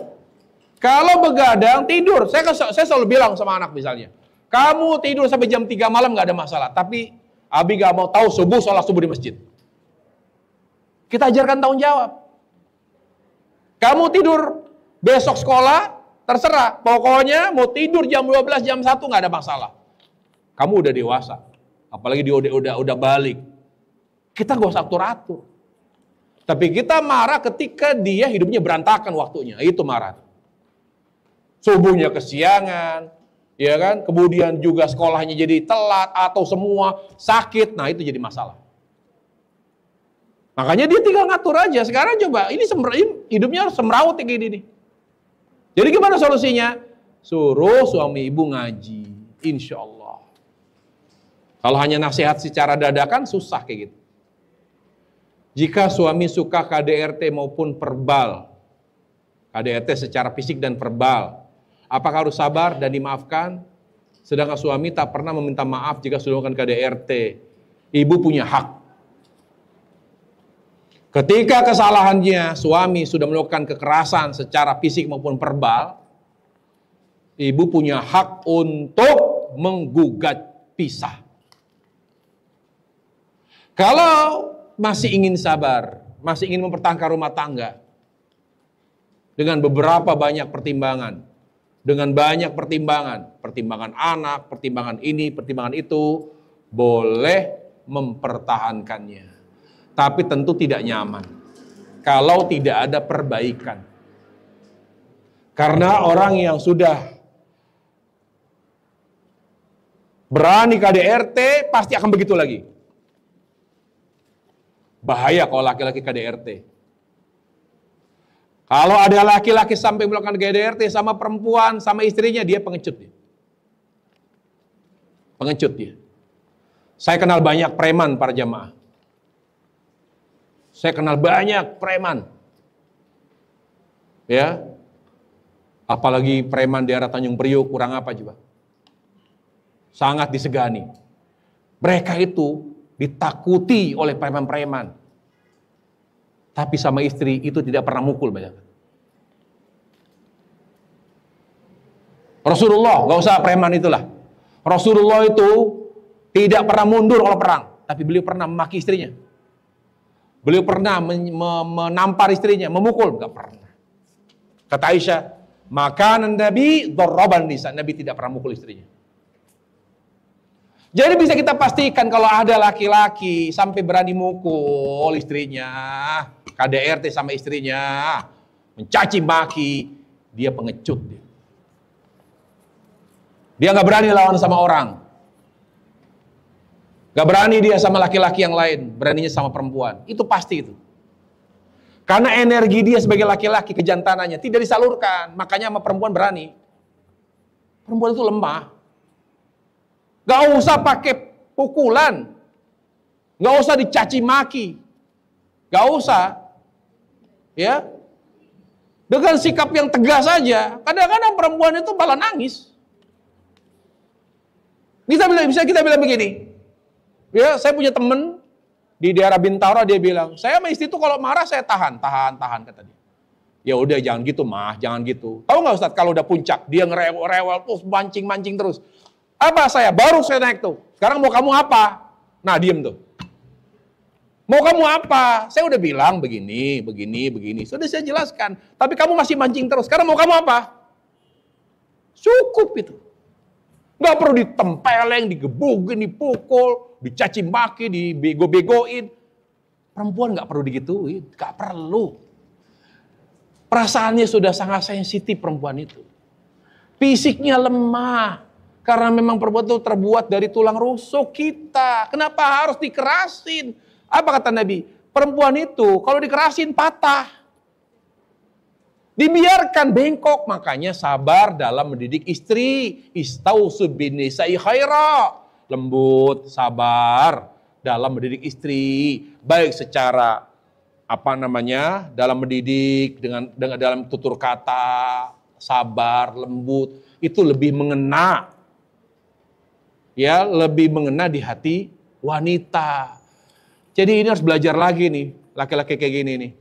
Kalau begadang tidur, saya selalu bilang sama anak misalnya, kamu tidur sampai jam 3 malam gak ada masalah, tapi Abi gak mau tahu subuh sholat subuh di masjid. Kita ajarkan tanggung jawab. Kamu tidur besok sekolah, terserah. Pokoknya mau tidur jam 12, jam 1 gak ada masalah. Kamu udah dewasa. Apalagi dia udah balik. Kita gak usah atur-atur. Tapi kita marah ketika dia hidupnya berantakan waktunya. Itu marah. Subuhnya kesiangan, ya kan? Kemudian juga sekolahnya jadi telat atau semua sakit. Nah, itu jadi masalah. Makanya dia tinggal ngatur aja. Sekarang coba, ini hidupnya semrawut kayak gini nih. Jadi gimana solusinya? Suruh suami ibu ngaji. Insya Allah. Kalau hanya nasihat secara dadakan susah kayak gitu. Jika suami suka KDRT maupun verbal, KDRT secara fisik dan verbal, apakah harus sabar dan dimaafkan? Sedangkan suami tak pernah meminta maaf jika sudah melakukan KDRT. Ibu punya hak. Ketika kesalahannya suami sudah melakukan kekerasan secara fisik maupun verbal, ibu punya hak untuk menggugat pisah. Kalau masih ingin sabar, masih ingin mempertahankan rumah tangga dengan beberapa banyak pertimbangan, pertimbangan anak, pertimbangan ini, pertimbangan itu, boleh mempertahankannya. Tapi tentu tidak nyaman kalau tidak ada perbaikan. Karena orang yang sudah berani KDRT pasti akan begitu lagi. Bahaya kalau laki-laki KDRT. Kalau ada laki-laki sampai melakukan KDRT sama perempuan, sama istrinya, dia pengecut dia. Pengecut dia. Saya kenal banyak preman para jamaah. Saya kenal banyak preman. Ya. Apalagi preman daerah Tanjung Priok, kurang apa coba? Sangat disegani. Mereka itu ditakuti oleh preman-preman. Tapi sama istri itu tidak pernah mukul banyak. Rasulullah, gak usah preman itulah. Rasulullah itu tidak pernah mundur kalau perang. Tapi beliau pernah memaki istrinya. Beliau pernah menampar istrinya, memukul. Gak pernah. Kata Aisyah, makanan Nabi dharraban nisa. Nabi tidak pernah mukul istrinya. Jadi bisa kita pastikan kalau ada laki-laki sampai berani mukul istrinya, KDRT sama istrinya, mencaci maki, dia pengecut dia. Dia nggak berani lawan sama orang. Nggak berani dia sama laki-laki yang lain, beraninya sama perempuan. Itu pasti itu. Karena energi dia sebagai laki-laki, kejantanannya tidak disalurkan, makanya sama perempuan berani. Perempuan itu lemah. Gak usah pakai pukulan. Gak usah dicaci maki. Gak usah. Ya. Dengan sikap yang tegas saja. Kadang-kadang perempuan itu malah nangis. Bisa kita bilang begini. Ya, saya punya teman di daerah Bintaro, dia bilang, saya sama istri itu kalau marah saya tahan kata dia. Ya udah jangan gitu mah, jangan gitu. Tahu nggak Ustadz kalau udah puncak dia ngerewel terus mancing terus. Apa saya? Baru saya naik tuh. Sekarang mau kamu apa? Nah, diem tuh. Mau kamu apa? Saya udah bilang begini. Sudah saya jelaskan. Tapi kamu masih mancing terus. Sekarang mau kamu apa? Cukup itu. Nggak perlu ditempeleng, digebukin, dipukul, dicaci maki, dibego-begoin. Perempuan nggak perlu digituin. Nggak perlu. Perasaannya sudah sangat sensitif perempuan itu. Fisiknya lemah. Karena memang perempuan itu terbuat dari tulang rusuk kita. Kenapa harus dikerasin? Apa kata Nabi? Perempuan itu kalau dikerasin patah. Dibiarkan bengkok. Makanya sabar dalam mendidik istri. Istausu binisa'i khaira. Lembut, sabar dalam mendidik istri. Baik secara dalam mendidik dengan dalam tutur kata, sabar, lembut. Itu lebih mengena. Ya, lebih mengena di hati wanita. Jadi ini harus belajar lagi nih, laki-laki kayak gini nih.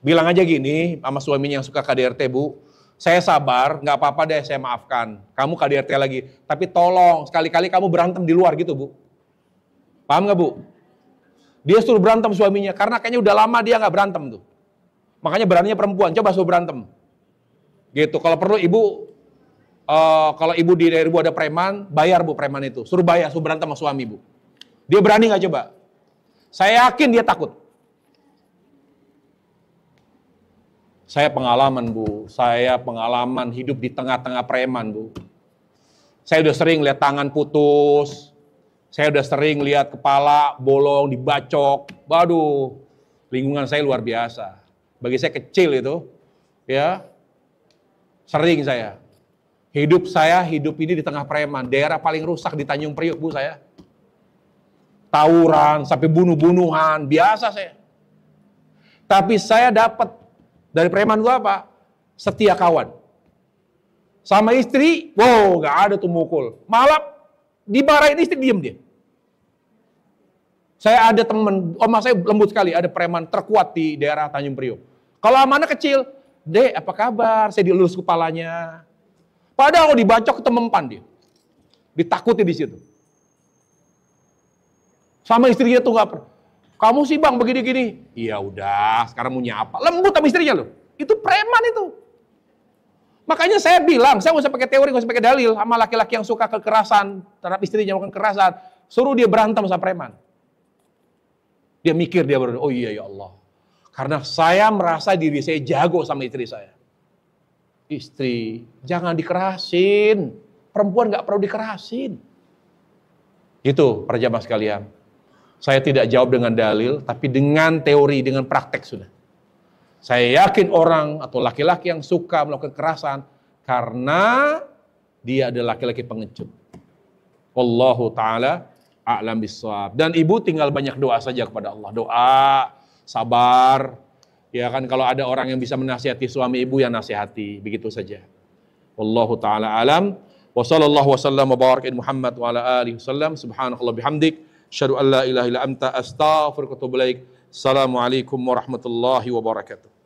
Bilang aja gini sama suaminya yang suka KDRT, Bu. Saya sabar, nggak apa-apa deh, saya maafkan. Kamu KDRT lagi, tapi tolong sekali-kali kamu berantem di luar gitu, Bu. Paham nggak, Bu? Dia suruh berantem suaminya, karena kayaknya udah lama dia nggak berantem tuh. Makanya beraninya perempuan, coba suruh berantem. Gitu, kalau perlu ibu kalau ibu di daerah ibu ada preman, bayar Bu preman itu. Suruh bayar, suruh berantem sama suami Bu. Dia berani nggak coba? Saya yakin dia takut. Saya pengalaman Bu, saya pengalaman hidup di tengah-tengah preman Bu. Saya udah sering lihat tangan putus, saya udah sering lihat kepala bolong, dibacok. Waduh, lingkungan saya luar biasa. Bagi saya kecil itu, ya sering saya. Hidup ini di tengah preman. Daerah paling rusak di Tanjung Priok, Bu, saya. Tawuran, sampai bunuh-bunuhan. Biasa saya. Tapi saya dapat dari preman itu apa? Setia kawan. Sama istri, wow, gak ada tuh mukul. Malah dimarahin istri, diem dia. Saya ada teman, oma saya lembut sekali, ada preman terkuat di daerah Tanjung Priok. Kalau amanah kecil, Dek, apa kabar? Saya dielus kepalanya. Padahal kalau dibacok ketemempan dia. Ditakuti di situ. Sama istrinya tuh nggak. Kamu sih Bang begini-gini. Iya udah, sekarang mau nyapa. Lembut sama istrinya loh. Itu preman itu. Makanya saya bilang, saya nggak usah pakai teori, nggak usah pakai dalil sama laki-laki yang suka kekerasan terhadap istrinya melakukan kekerasan. Suruh dia berantem sama preman. Dia mikir, dia baru, oh iya ya Allah. Karena saya merasa diri saya jago sama istri saya. istri, jangan dikerasin. Perempuan nggak perlu dikerasin. Itu para jamaah sekalian. Saya tidak jawab dengan dalil, tapi dengan teori, dengan praktek sudah. Saya yakin orang atau laki-laki yang suka melakukan kekerasan karena dia adalah laki-laki pengecut. Wallahu ta'ala a'lam bissawab. Dan ibu tinggal banyak doa saja kepada Allah. Doa, sabar. Ya kan, kalau ada orang yang bisa menasihati suami ibu, ya nasihati. Begitu saja. Wallahu ta'ala alam. Wa sallallahu wasallam wa barak Muhammad wa ala alihi wasallam. Subhanakallah bihamdik. Asyhadu an la ilaha illa anta astaghfiruka wa atubu ilaik. Assalamualaikum warahmatullahi wabarakatuh.